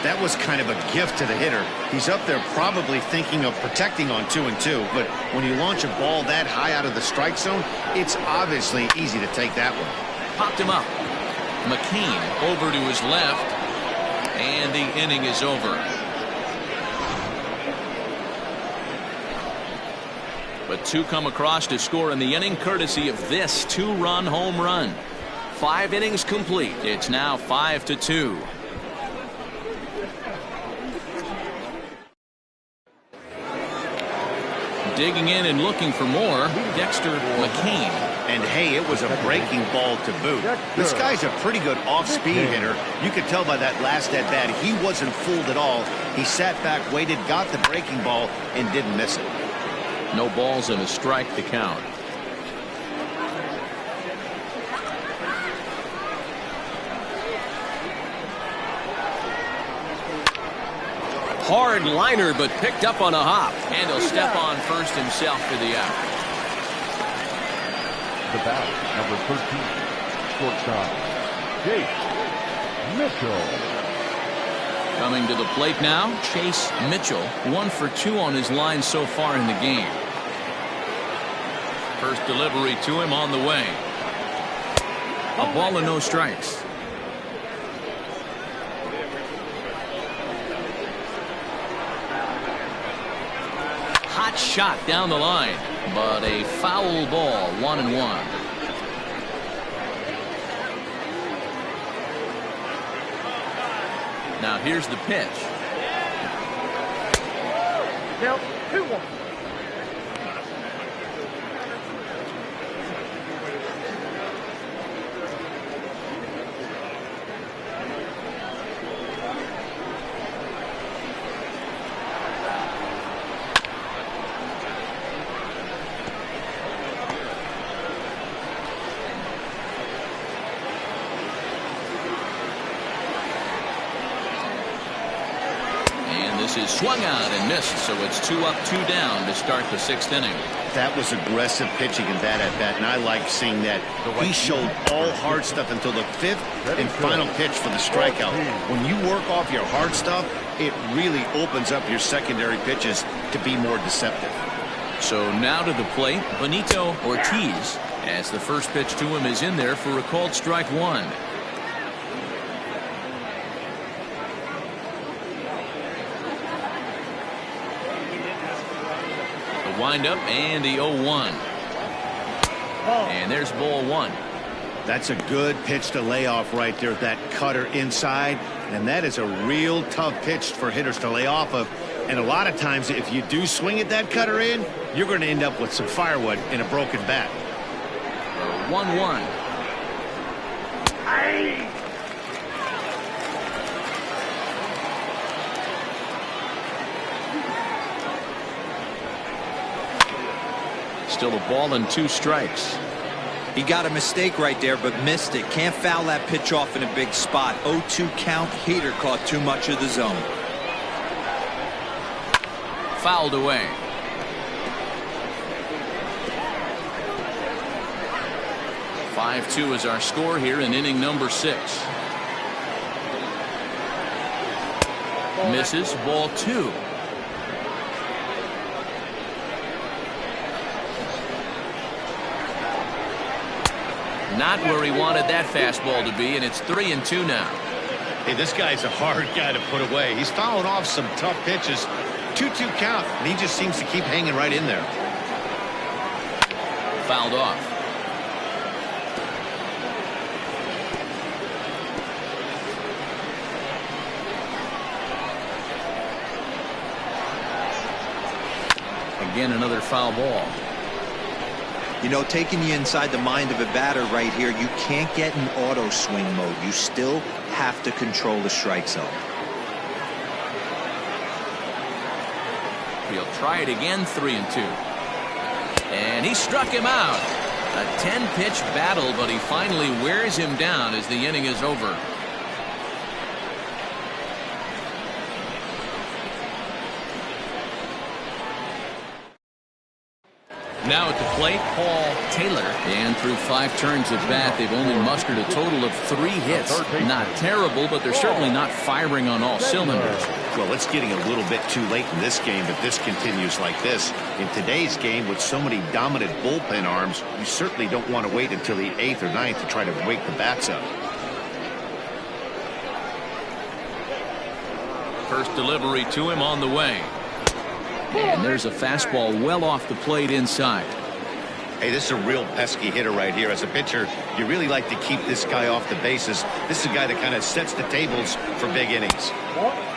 That was kind of a gift to the hitter. He's up there probably thinking of protecting on 2-2, but when you launch a ball that high out of the strike zone, it's obviously easy to take that one. Popped him up. McCain over to his left, and the inning is over. But 2 come across to score in the inning, courtesy of this 2-run home run. 5 innings complete. It's now 5-2. Digging in and looking for more, Dexter McCain. And hey, it was a breaking ball to boot. This guy's a pretty good off-speed hitter. You could tell by that last at-bat he wasn't fooled at all. He sat back, waited, got the breaking ball, and didn't miss it. No balls and a strike to count. Hard liner, but picked up on a hop. And he'll step on first himself for the out. The bat, number 13, shortstop, Chase Mitchell. Coming to the plate now, Chase Mitchell. 1 for 2 on his line so far in the game. First delivery to him on the way. A ball and no strikes. Hot shot down the line, but a foul ball, 1-1. Now here's the pitch. Now, 2-1. Swung on and missed, so it's 2 up, 2 down to start the 6th inning. That was aggressive pitching in that at bat, and I like seeing that. He showed all hard stuff until the 5th and final pitch for the strikeout. When you work off your hard stuff, it really opens up your secondary pitches to be more deceptive. So now to the plate, Benito Ortiz, as the first pitch to him is in there for a called strike 1. The windup and the 0-1. And there's ball 1. That's a good pitch to lay off right there, that cutter inside, and that is a real tough pitch for hitters to lay off of. And a lot of times if you do swing at that cutter in, you're going to end up with some firewood in a broken bat. 1-1. Still a ball and 2 strikes. He got a mistake right there, but missed it. Can't foul that pitch off in a big spot. 0-2 count. Heater caught too much of the zone. Fouled away. (5-2) is our score here in inning number 6. Misses, ball 2. Not where he wanted that fastball to be, and it's 3-2 now. Hey, this guy's a hard guy to put away. He's fouling off some tough pitches. 2-2 count, and he just seems to keep hanging right in there. Fouled off. Again, another foul ball. You know, taking you inside the mind of a batter right here, you can't get in auto swing mode. You still have to control the strike zone. He'll try it again, 3-2. And he struck him out. A 10-pitch battle, but he finally wears him down as the inning is over. Now at the plate, Paul Taylor. And through 5 turns at bat, they've only mustered a total of 3 hits. Not terrible, but they're certainly not firing on all cylinders. Well, it's getting a little bit too late in this game if this continues like this. In today's game, with so many dominant bullpen arms, you certainly don't want to wait until the 8th or 9th to try to wake the bats up. First delivery to him on the way. And there's a fastball well off the plate inside. Hey, this is a real pesky hitter right here. As a pitcher, you really like to keep this guy off the bases. This is a guy that kind of sets the tables for big innings.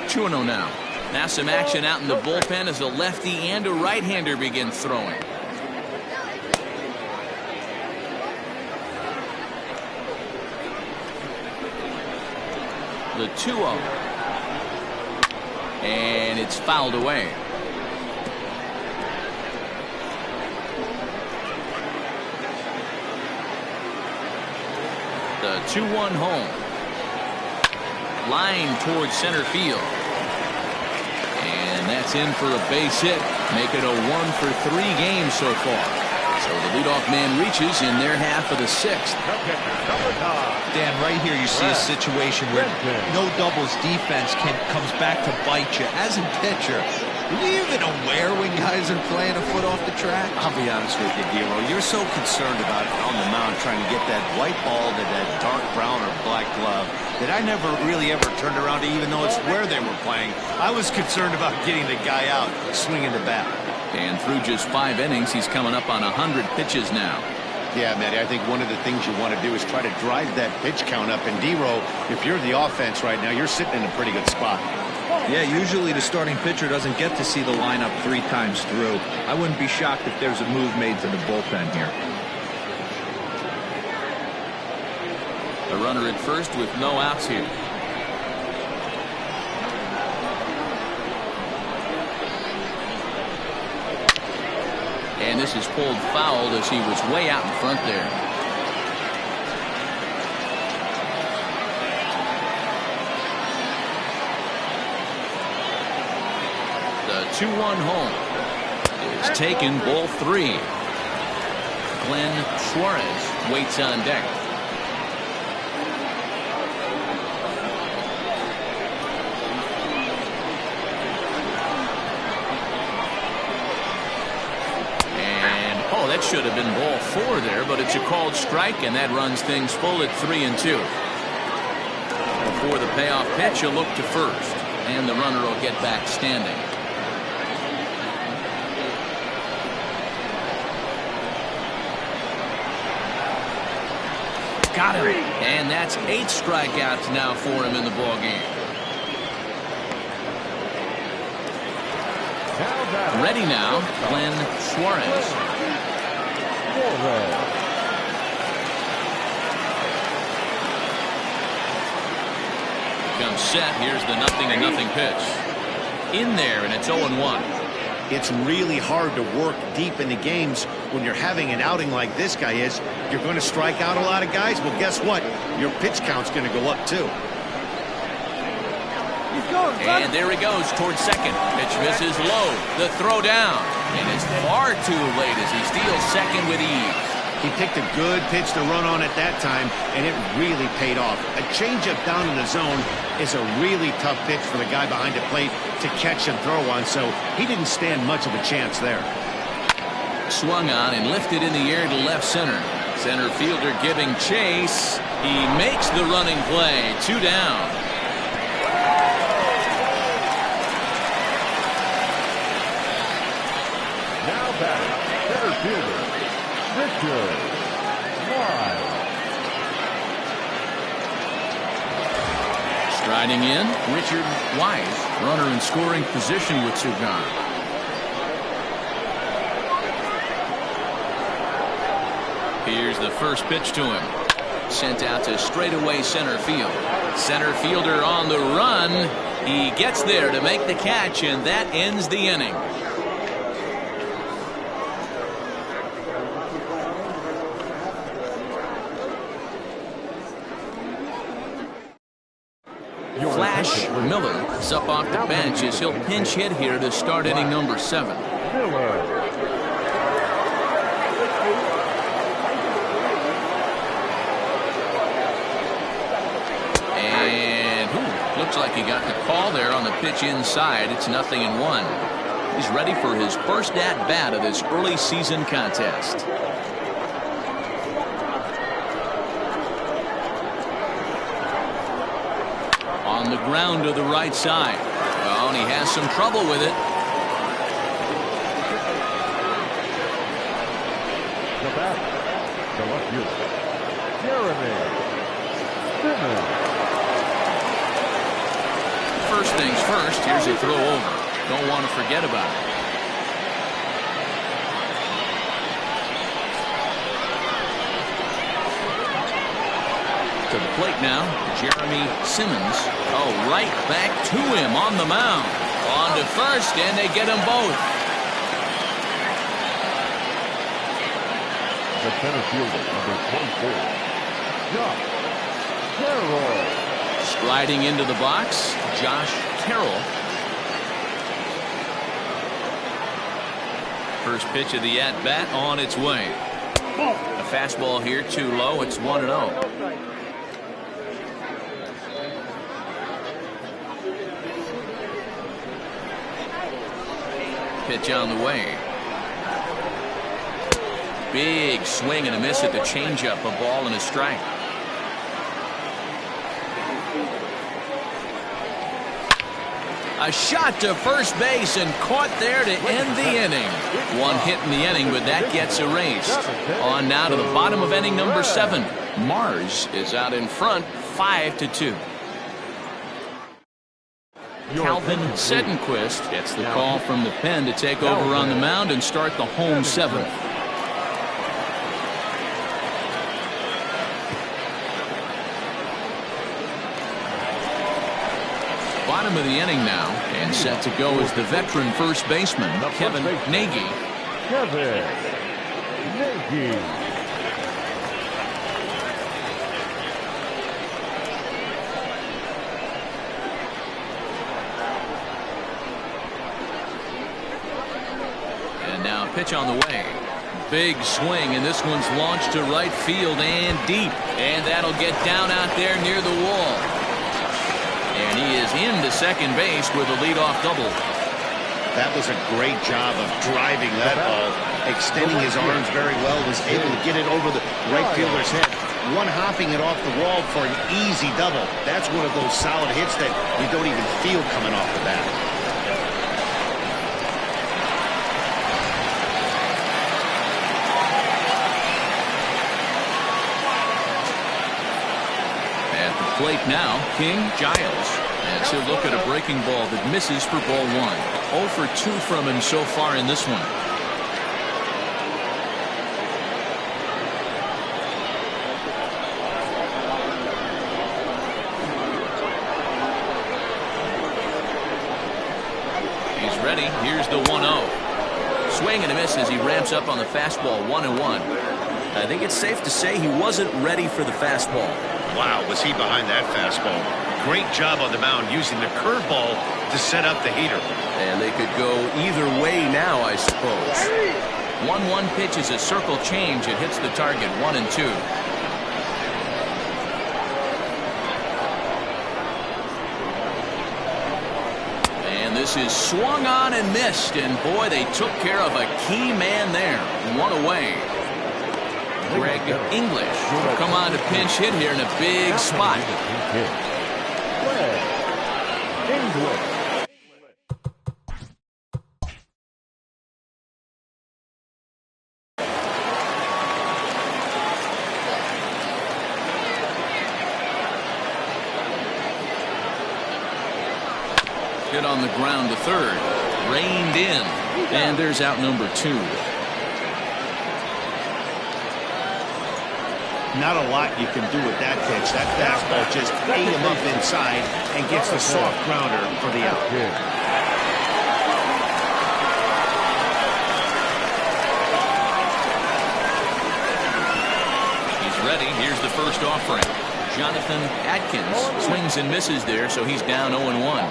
2-0 now. Now some action out in the bullpen as a lefty and a right-hander begin throwing. The 2-0. And it's fouled away. The 2-1 home. Line towards center field. And that's in for a base hit. Make it a 1-for-3 game so far. So the leadoff man reaches in their half of the 6th. Dan, right here you see a situation where no doubles defense comes back to bite you. As a pitcher, are you even aware when guys are playing a foot off the track? I'll be honest with you, D'Lo. You're so concerned about on the mound trying to get that white ball to that dark brown or black glove that I never really ever turned around to even know it's where they were playing. I was concerned about getting the guy out, swinging the bat. And through just 5 innings, he's coming up on 100 pitches now. Yeah, Matty, I think one of the things you want to do is try to drive that pitch count up. And D-Row, if you're the offense right now, you're sitting in a pretty good spot. Yeah, usually the starting pitcher doesn't get to see the lineup 3 times through. I wouldn't be shocked if there's a move made to the bullpen here. A runner at first with no outs here. And this is pulled foul as he was way out in front there. 2-1 home. Is taken, ball 3. Glenn Suarez waits on deck. And that should have been ball 4 there, but it's a called strike, and that runs things full at 3-2. Before the payoff pitch, he'll look to first, and the runner will get back standing. Got him. And that's 8 strikeouts now for him in the ball game. Ready now, Glenn Suarez. Comes set. Here's the 0-0 pitch. In there, and it's 0-1. It's really hard to work deep into games when you're having an outing like this guy is. You're going to strike out a lot of guys. Well, guess what? Your pitch count's going to go up too. And there he goes towards second. Pitch misses low. The throw down. And it's far too late as he steals second with ease. He picked a good pitch to run on at that time, and it really paid off. A changeup down in the zone is a really tough pitch for the guy behind the plate to catch and throw on, so he didn't stand much of a chance there. Swung on and lifted in the air to left center. Center fielder giving chase. He makes the running play. 2 down. Now batting, center fielder, Richard Wise. Striding in, Richard Wise, runner in scoring position with 2 gone. Here's the first pitch to him. Sent out to straightaway center field. Center fielder on the run. He gets there to make the catch, and that ends the inning. Flash Miller is up off the bench as he'll pinch hit here to start inning number 7. And looks like he got the call there on the pitch inside. It's 0-1. He's ready for his first at bat of this early season contest. On the ground to the right side. Oh, and he has some trouble with it. The back, the left fielder, Jeremy Simmons. First things first, here's a throw over. Don't want to forget about it. To the plate now, Jeremy Simmons. Oh, right back to him on the mound. On to first, and they get them both. The center fielder, number 24, Josh Carroll. Striding into the box, Josh Carroll. First pitch of the at-bat on its way. A fastball here, too low. It's 1-0. Pitch on the way. Big swing and a miss at the changeup. A ball and a strike. A shot to first base and caught there to end the inning. One hit in the inning, but that gets erased. On now to the bottom of inning number 7. Mars is out in front, 5-2. Calvin Sedenquist gets the call from the pen to take over on the mound and start the home 7th. Bottom of the inning now, and set to go is the veteran first baseman, Kevin Nagy. Kevin Nagy. Now pitch on the way. Big swing, and this one's launched to right field and deep. And that'll get down out there near the wall. And he is into second base with a leadoff double. That was a great job of driving that ball, extending his arms very well, was able to get it over the right fielder's head. One hopping it off the wall for an easy double. That's one of those solid hits that you don't even feel coming off the bat. At the plate now, King Giles. As he'll look at a breaking ball that misses for ball one. 0 for 2 from him so far in this one. He's ready. Here's the 1-0. Swing and a miss as he ramps up on the fastball. 1-1. I think it's safe to say he wasn't ready for the fastball. Wow, was he behind that fastball. Great job on the mound using the curveball to set up the heater. And they could go either way now, I suppose. 1-1 pitch is a circle change. It hits the target. 1-2. And this is swung on and missed. And boy, they took care of a key man there. 1 away. Greg English will come on to pinch hit here in a big spot. Hit on the ground to third. Reined in. And there's out number 2. Not a lot you can do with that pitch. That fastball just ate him up inside and gets the soft grounder for the out. He's ready. Here's the first offering. Jonathan Atkins swings and misses there, so he's down 0-1.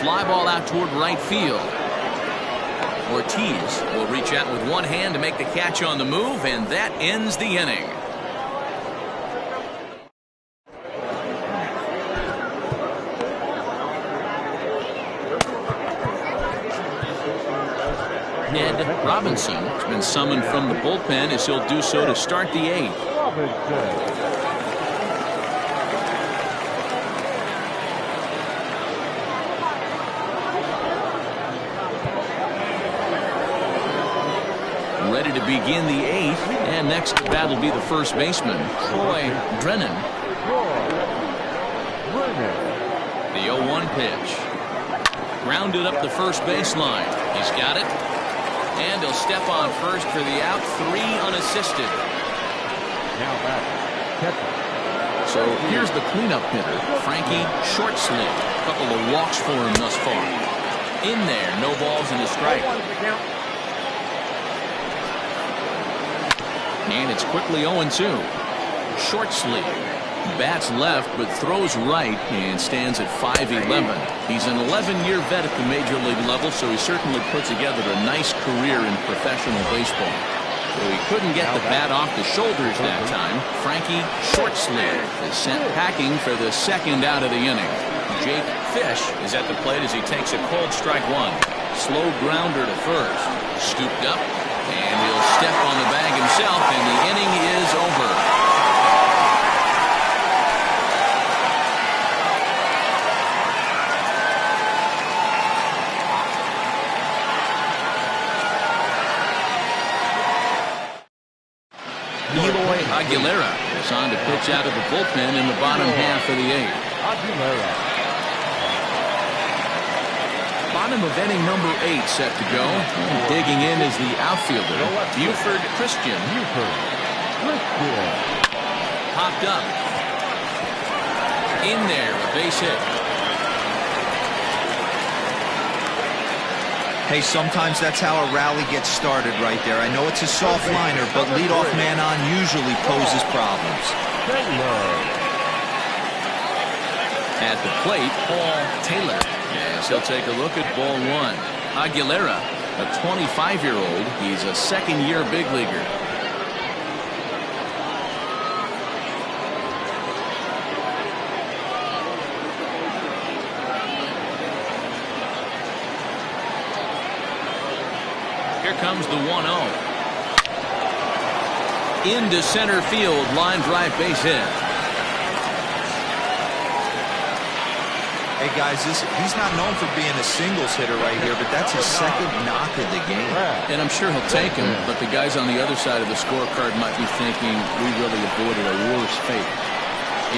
Fly ball out toward right field. Ortiz will reach out with one hand to make the catch on the move, and that ends the inning. Ned Robinson has been summoned from the bullpen as he'll do so to start the 8th. Ready to begin the 8th, and next to bat will be the first baseman, Troy Brennan. The 0-1 pitch. Grounded up the first baseline. He's got it. And he'll step on first for the out. 3 unassisted. Now back. So here's the cleanup hitter, Frankie Shortsley. A couple of walks for him thus far. In there, no balls and a strike. And it's quickly 0-2. Shortsley bats left but throws right and stands at 5'11". He's an 11-year vet at the major league level, so he certainly put together a nice career in professional baseball. So he couldn't get the bat off the shoulders that time. Frankie Shortsley is sent packing for the second out of the inning. Jake Fish is at the plate as he takes a cold strike 1. Slow grounder to first. Scooped up. And he'll step on the bag himself, and the inning is over. Eloy Aguilera is on to pitch out of the bullpen in the bottom half of the 8th. Bottom of inning number 8 set to go. And digging in is the outfielder, Buford Christian. Popped up. In there, a base hit. Hey, sometimes that's how a rally gets started right there. I know it's a soft liner, but leadoff man on usually poses problems. At the plate, Paul Taylor. As he'll take a look at ball one. Aguilera, a 25-year-old. He's a second-year big leaguer. Here comes the 1-0. Into center field, line drive base hit. Hey guys, he's not known for being a singles hitter right here, but that's his second knock of the game. And I'm sure he'll take him, but the guys on the other side of the scorecard might be thinking we really avoided a worse fate.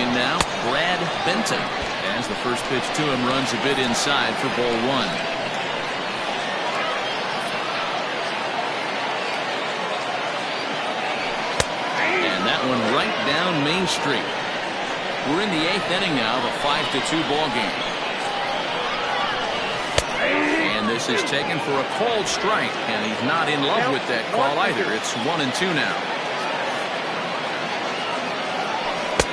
In now, Brad Benton, as the first pitch to him runs a bit inside for ball one. And that one right down Main Street. We're in the 8th inning now of a 5-2 ball game. And this is taken for a called strike, and he's not in love with that call either. It's 1-2 now.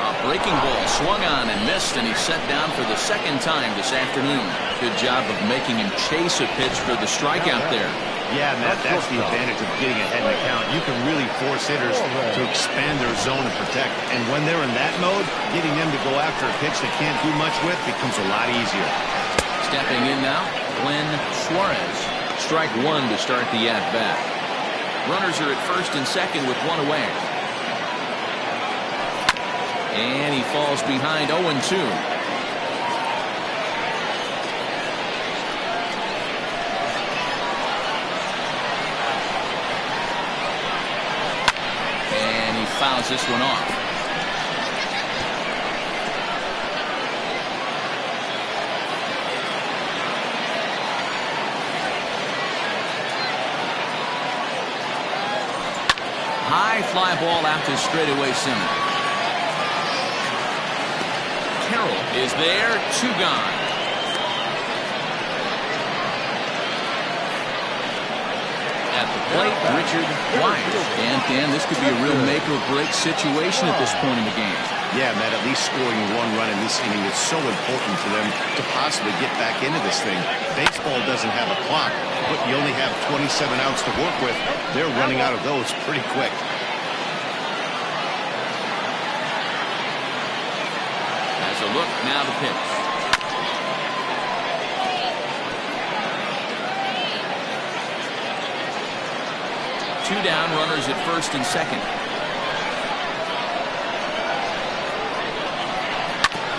A breaking ball swung on and missed, and he's set down for the second time this afternoon. Good job of making him chase a pitch for the strikeout there. Yeah, Matt, that's the advantage of getting ahead in the count. You can really force hitters to expand their zone and protect. And when they're in that mode, getting them to go after a pitch they can't do much with becomes a lot easier. Stepping in now, Glenn Suarez. Strike one to start the at-bat. Runners are at first and second with one away. And he falls behind 0-2. Fouls this one off. High fly ball out to straightaway center. Carroll is there, 2 gone. At the plate, Richard Wise. And Dan, this could be a real make or break situation at this point in the game. Yeah, Matt, at least scoring 1 run in this inning is so important for them to possibly get back into this thing. Baseball doesn't have a clock, but you only have 27 outs to work with. They're running out of those pretty quick. As a look, now the pitch. Two down, runners at first and second.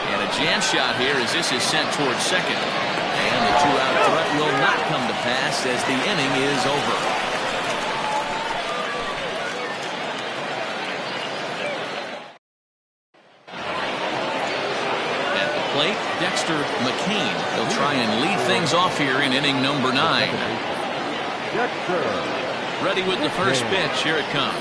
And a jam shot here as this is sent towards second. And the 2-out threat will not come to pass as the inning is over. At the plate, Dexter McCain. He'll try and lead things off here in inning number 9. Ready with the first pitch. Here it comes.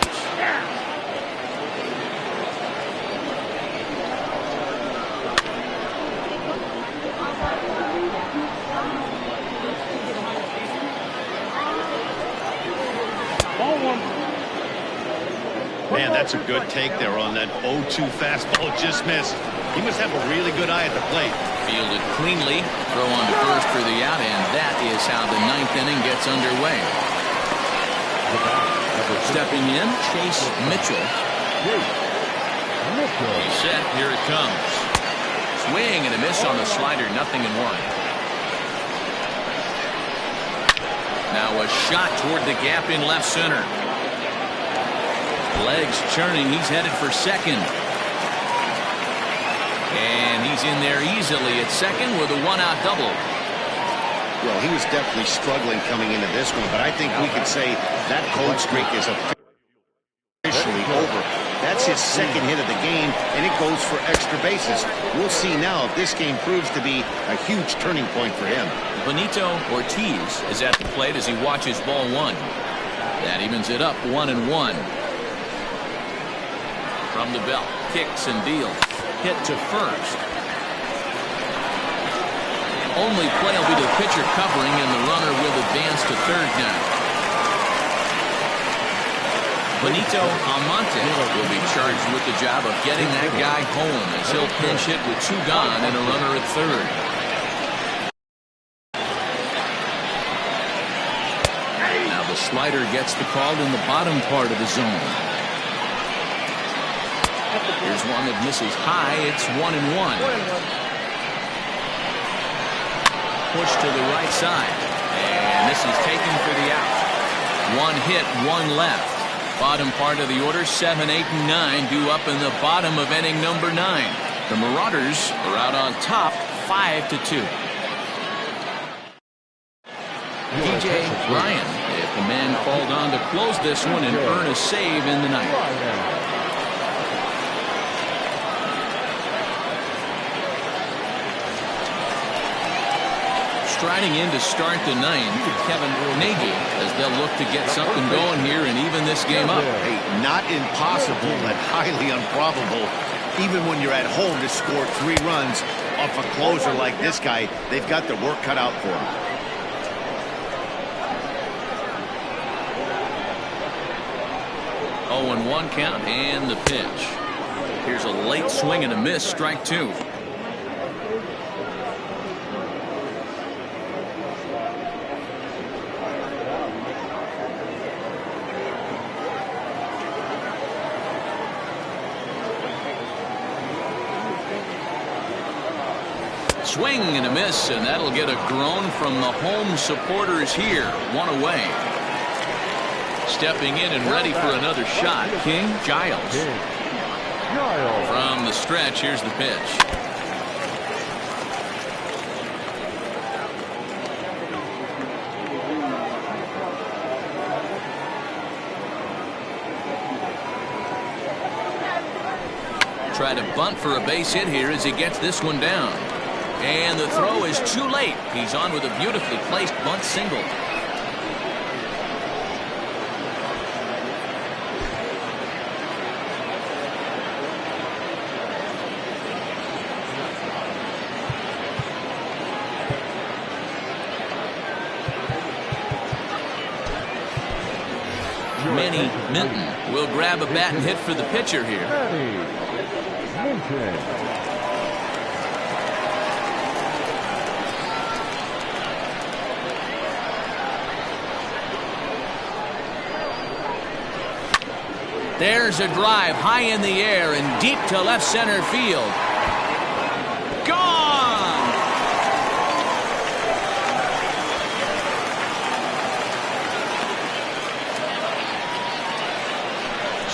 Man, that's a good take there on that 0-2 fastball. Just missed. He must have a really good eye at the plate. Fielded cleanly. Throw on to first for the out, and that is how the 9th inning gets underway. Stepping in, Chase Mitchell. He's set. Here it comes. Swing and a miss on the slider. 0-1. Now a shot toward the gap in left center. Legs churning. He's headed for second. And he's in there easily at second with a 1-out double. Well, he was definitely struggling coming into this one, but I think we could say that cold streak is officially over. That's his second hit of the game, and it goes for extra bases. We'll see now if this game proves to be a huge turning point for him. Benito Ortiz is at the plate as he watches ball 1. That evens it up 1-1. From the belt, kicks and deals. Hit to first. Only play will be the pitcher covering, and the runner will advance to third now. Benito Almonte will be charged with the job of getting that guy home as he'll pinch hit with 2 gone and a runner at third. Now the slider gets the call in the bottom part of the zone. Here's one that misses high. It's 1-1. Push to the right side. And this is taken for the out. 1 hit, 1 left. Bottom part of the order, 7, 8, and 9 due up in the bottom of inning number 9. The Marauders are out on top, 5-2. DJ Ryan, if the man called on to close this one and earn a save in the ninth. Striding in to start the ninth, Kevin Nagy, as they'll look to get something going here and even this game up. Hey, not impossible, but highly improbable. Even when you're at home to score 3 runs off a closer like this guy, they've got their work cut out for him. Oh, and 1 count and the pitch. Here's a late swing and a miss, strike 2. Swing and a miss, and that'll get a groan from the home supporters here. 1 away. Stepping in and ready for another shot, King Giles. From the stretch, here's the pitch. Try to bunt for a base hit here as he gets this one down. And the throw is too late. He's on with a beautifully placed bunt single. Manny Minton will grab a bat and hit for the pitcher here. There's a drive high in the air and deep to left center field. Gone!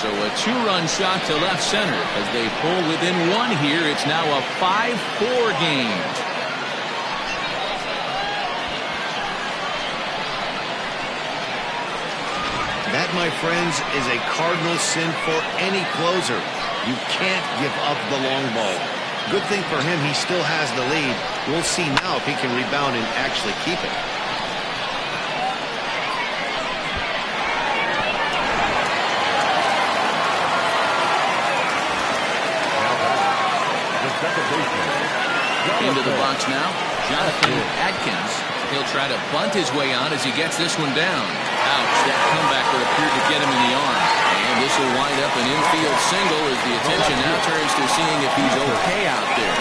So a 2-run shot to left center as they pull within 1 here. It's now a 5-4 game. That, my friends, is a cardinal sin for any closer. You can't give up the long ball. Good thing for him, he still has the lead. We'll see now if he can rebound and actually keep it. Into the box now, Jonathan Adkins. He'll try to bunt his way on as he gets this one down. Ouch, that comeback would appear to get him in the arm. And this will wind up an infield single as the attention now turns to seeing if he's okay out there.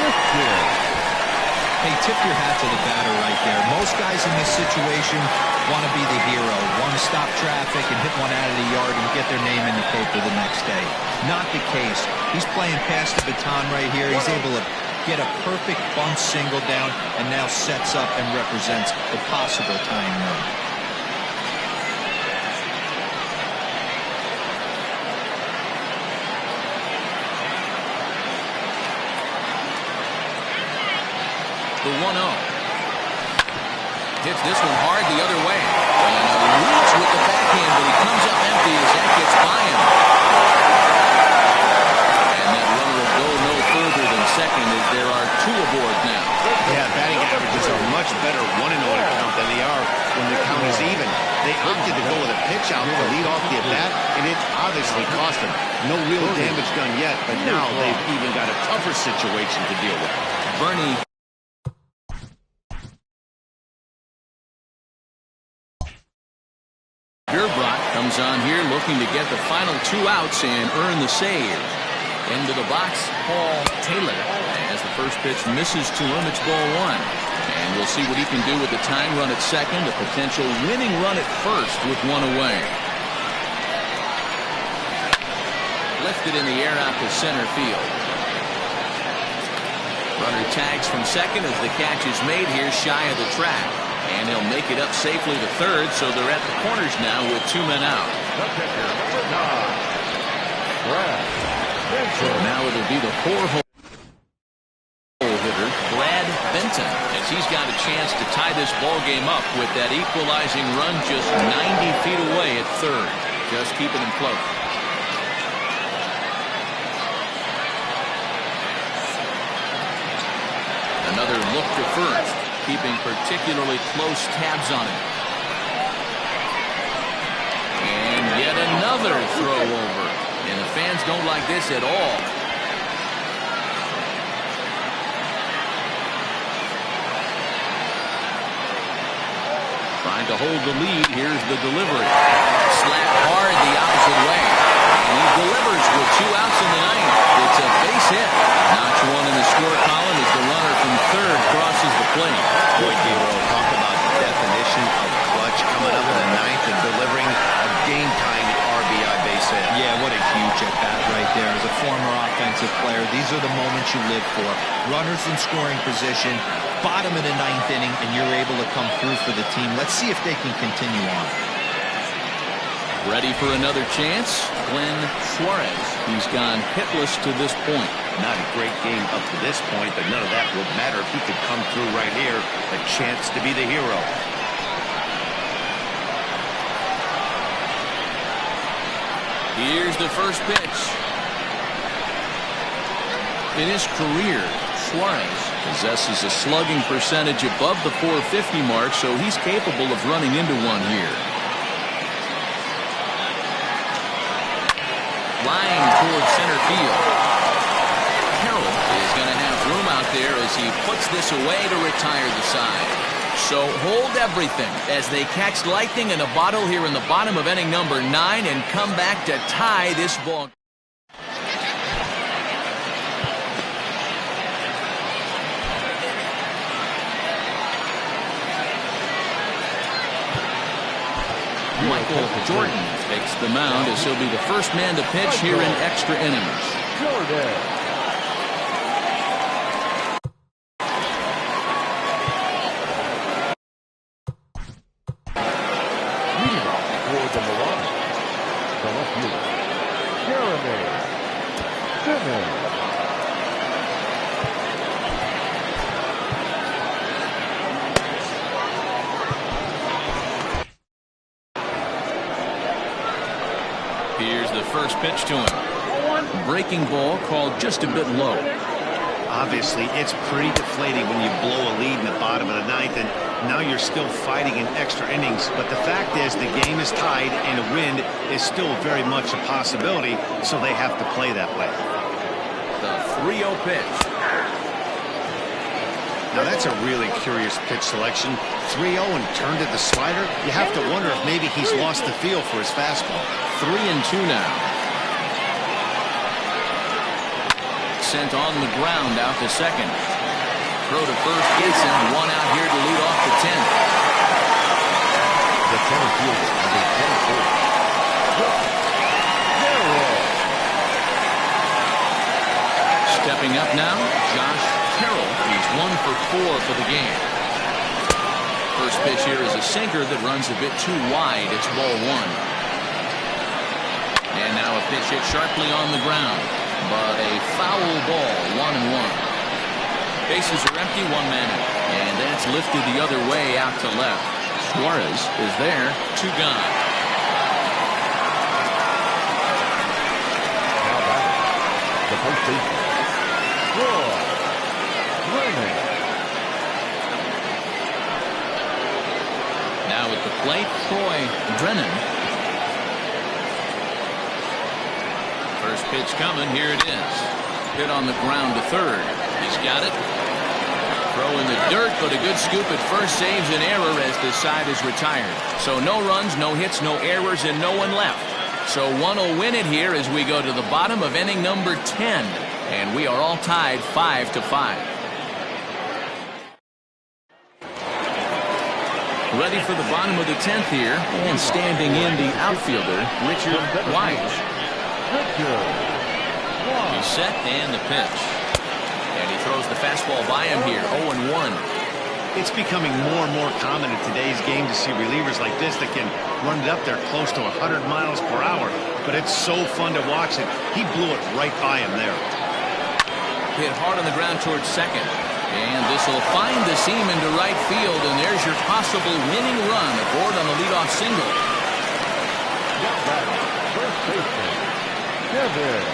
Hey, tip your hat to the batter right there. Most guys in this situation want to be the hero, want to stop traffic and hit one out of the yard and get their name in the paper the next day. Not the case. He's playing past the baton right here. He's able to get a perfect bunt single down and now sets up and represents a possible tying run. The 1-0. Hits this one hard the other way. And reach with the backhand, but he comes up empty as that gets by him. And that runner will go no further than second as there are 2 aboard now. Yeah, batting averages are much better 1-0 account than they are when the count is even. They opted to go with a pitch out to lead off the at-bat, and it obviously cost them. No real damage done yet, but now they've even got a tougher situation to deal with. Bernie comes on here looking to get the final 2 outs and earn the save. Into the box, Paul Taylor. As the first pitch misses to him, it's ball 1. And we'll see what he can do with the tying run at second, a potential winning run at first with 1 away. Lifted in the air out to center field. Runner tags from second as the catch is made here shy of the track. And he'll make it up safely to third, so they're at the corners now with 2 men out. The pitcher, number 9, Brad So Benton. now it'll be the 4-hole hitter, Brad Benton, as he's got a chance to tie this ball game up with that equalizing run just 90 feet away at third. Just keeping him close. Another look to first, keeping particularly close tabs on it. And yet another throw over. And the fans don't like this at all. Trying to hold the lead. Here's the delivery. Slapped hard the opposite way. And he delivers with 2 outs in the 9th. It's a base hit. Notch 1 in the score column as the runner from third crosses the plate. Boy, Dero, talk about the definition of clutch coming up in the 9th and delivering a game-tying RBI base hit. Yeah, what a huge at-bat right there. As a former offensive player, these are the moments you live for. Runners in scoring position, bottom of the 9th inning, and you're able to come through for the team. Let's see if they can continue on. Ready for another chance? Glenn Suarez. He's gone hitless to this point. Not a great game up to this point, but none of that would matter if he could come through right here. A chance to be the hero. Here's the first pitch. In his career, Suarez possesses a slugging percentage above the .450 mark, so he's capable of running into one here. Flying towards center field. Carroll is going to have room out there as he puts this away to retire the side. So hold everything as they catch lightning in a bottle here in the bottom of inning number 9 and come back to tie this ball. Michael Jordan takes the mound as he'll be the first man to pitch here in extra innings. Jordan. Leading off for the Milwaukee, the left fielder, Jeremy Simmons. Here's the first pitch to him. Breaking ball called just a bit low. Obviously, it's pretty deflating when you blow a lead in the bottom of the 9th, and now you're still fighting in extra innings. But the fact is, the game is tied, and a win is still very much a possibility, so they have to play that way. The 3-0 pitch. Now, that's a really curious pitch selection. 3-0 and turned to the slider. You have to wonder if maybe he's lost the feel for his fastball. 3-2 now. Sent on the ground out to second. Throw to first gets him. 1 out here to lead off the 10th. The center fielder, number 24. Stepping up now, Josh Carroll. He's 1 for 4 for the game. First pitch here is a sinker that runs a bit too wide. It's ball 1. And now a pitch hit sharply on the ground. But a foul ball, 1-1. Bases are empty, 1 man out. And that's lifted the other way out to left. Suarez is there, 2 gone. Now batting, the first baseman, Troy Brennan. Now at the plate, Troy Brennan. First pitch coming. Here it is. Hit on the ground to third. He's got it. Throw in the dirt, but a good scoop at first saves an error as the side is retired. So no runs, no hits, no errors, and no one left. So one will win it here as we go to the bottom of inning number 10. And we are all tied 5-5. Ready for the bottom of the 10th here. And standing in the outfielder, Richard White. He's set and the pitch. And he throws the fastball by him here, 0-1. It's becoming more and more common in today's game to see relievers like this that can run it up there close to 100 miles per hour. But it's so fun to watch it. He blew it right by him there. Hit hard on the ground towards second. And this will find the seam into right field. And there's your possible winning run aboard on the leadoff single. First baseman, Kevin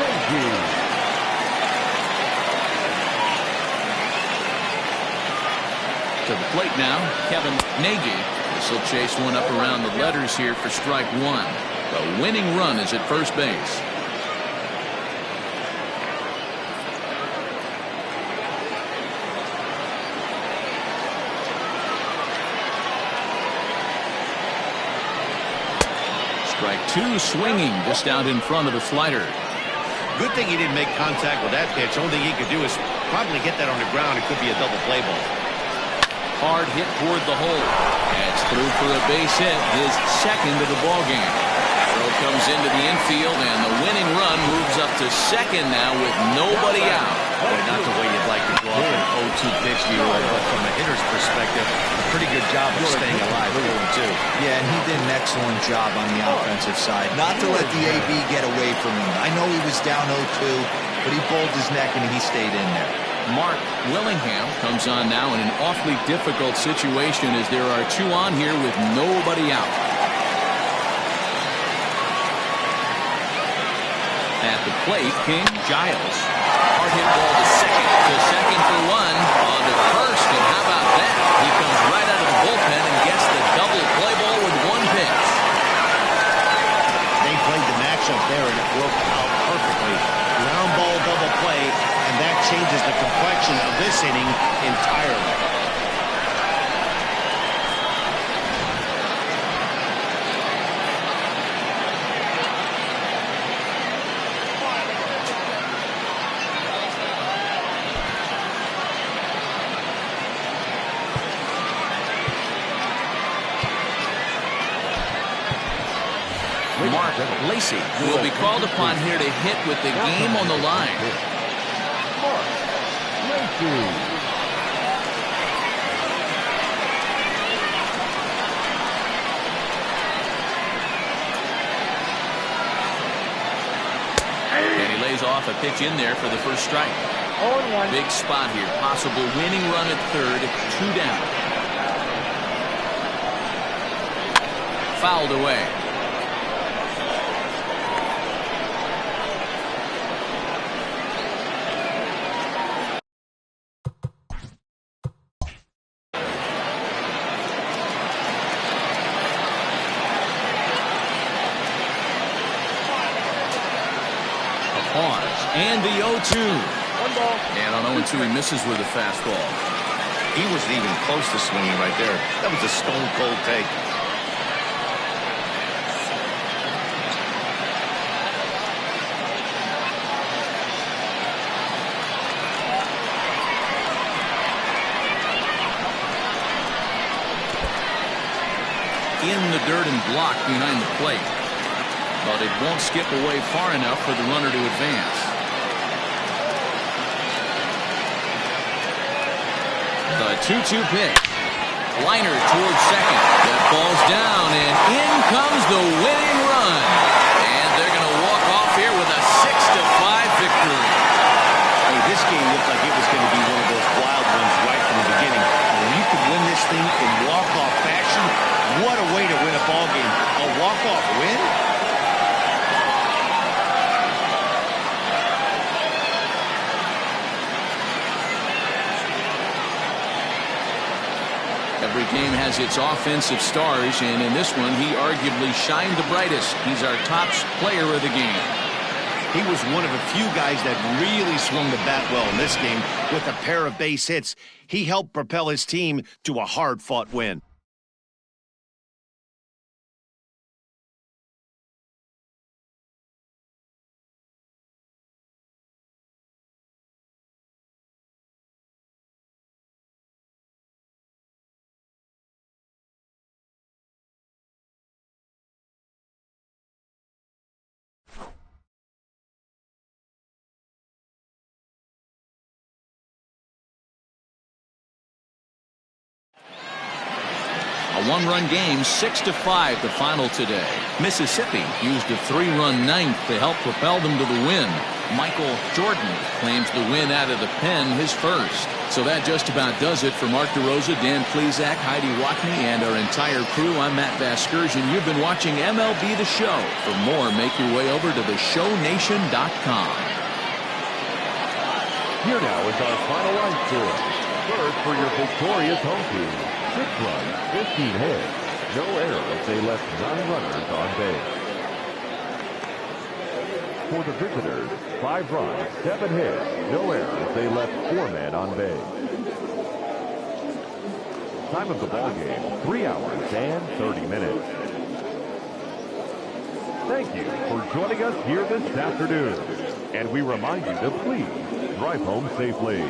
Nagy. To the plate now, Kevin Nagy. This will chase one up around the letters here for strike one. The winning run is at first base. Strike two, swinging just out in front of the slider. Good thing he didn't make contact with that pitch. Only thing he could do is probably hit that on the ground. It could be a double play ball. Hard hit toward the hole. That's through for a base hit, his second of the ball game. Throw comes into the infield, and the winning run moves up to second now with nobody out. Boy, not the way you'd like to go up an 0-2 pitch, Leroy, but from a hitter's perspective, a pretty good job of staying alive, 0-2. Yeah, and he did an excellent job on the offensive side. Not to let the AB get away from him. I know he was down 0-2, but he bowled his neck and he stayed in there. Mark Willingham comes on now in an awfully difficult situation as there are two on here with nobody out. At the plate, King Giles. Hard hit ball to second for one. On to first, and how about that? He comes right out of the bullpen and gets the double play ball with one pitch. They played the matchup there, and it worked out perfectly. Ground ball double play, and that changes the complexion of this inning entirely. Mark Lacey will be called upon here to hit with the game on the line. Mark Lacey. And he lays off a pitch in there for the first strike. 0-1. Big spot here. Possible winning run at third. 2 down. Fouled away. And the 0-2. One ball. And on 0-2, he misses with a fastball. He wasn't even close to swinging right there. That was a stone-cold take. In the dirt and blocked behind the plate. But it won't skip away far enough for the runner to advance. The 2-2 pitch. Liner towards second. That ball's down, and in comes the winning run. And they're going to walk off here with a 6-5 victory. Hey, this game looked like it was going to be one of those wild ones right from the beginning. When you could win this thing in walk-off fashion, what a way to win a ball game. A walk-off win? Every game has its offensive stars, and in this one, he arguably shined the brightest. He's our top player of the game. He was one of a few guys that really swung the bat well in this game with a pair of base hits. He helped propel his team to a hard-fought win. A one-run game, 6-5 the final today. Mississippi used a 3-run ninth to help propel them to the win. Michael Jordan claims the win out of the pen, his first. So that just about does it for Mark DeRosa, Dan Plesac, Heidi Watney, and our entire crew. I'm Matt Vasgersian. You've been watching MLB The Show. For more, make your way over to theshownation.com. Here now is our final line score. First for your victorious home team. 6 runs, 15 hits, no errors. They left 9 runners on base. For the visitors, 5 runs, 7 hits, no errors. They left 4 men on base. Time of the ball game, 3 hours and 30 minutes. Thank you for joining us here this afternoon. And we remind you to please drive home safely.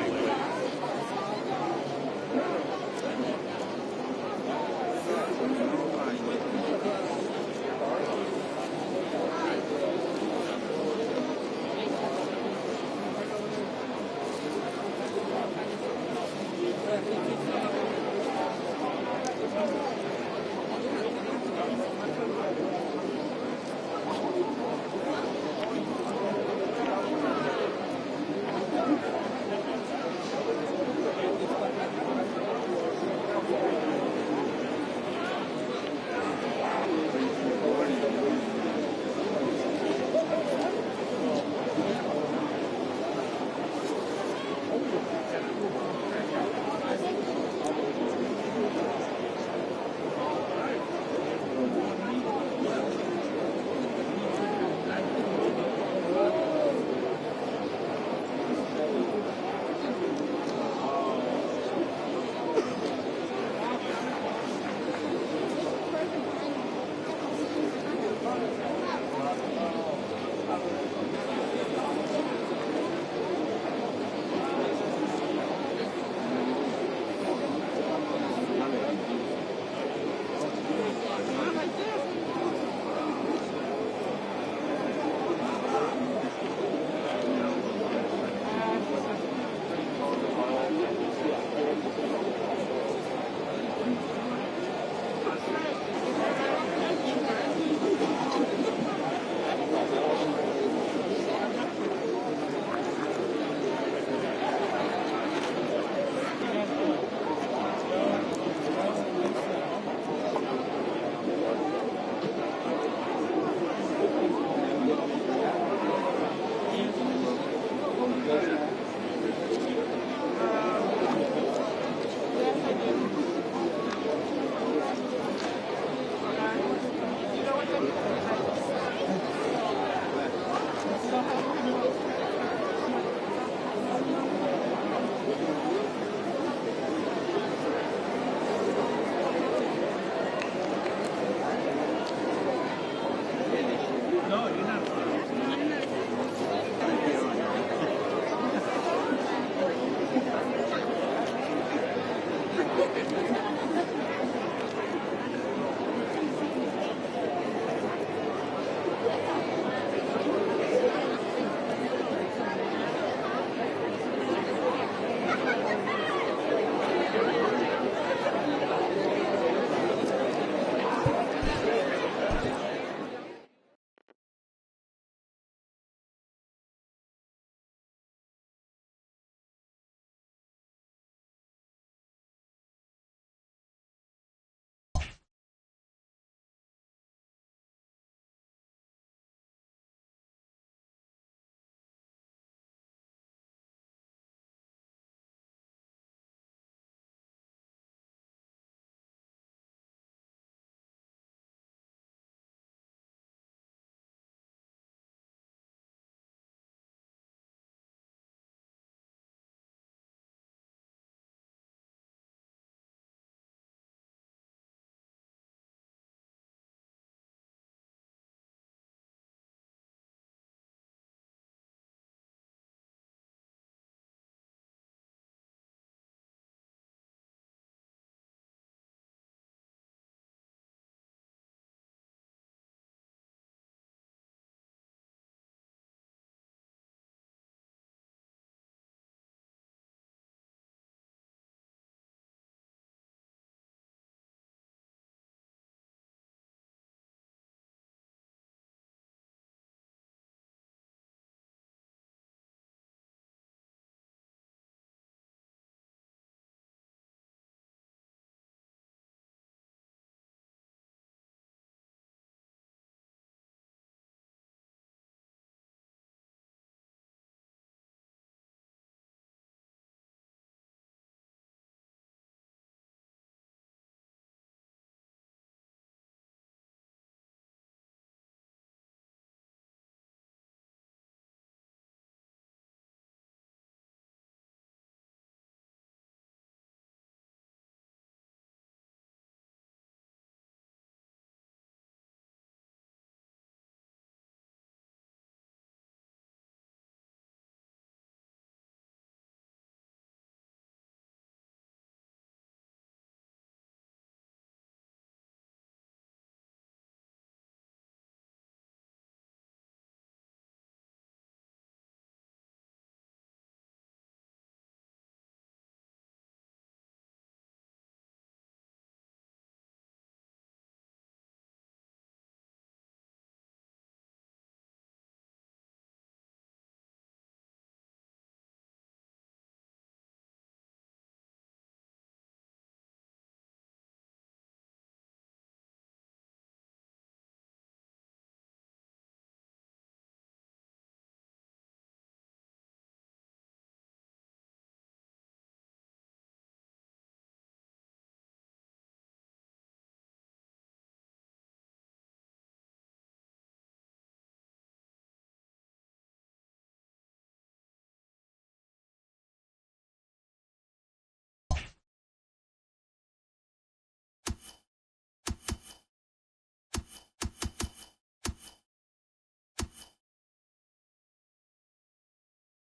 Thank you.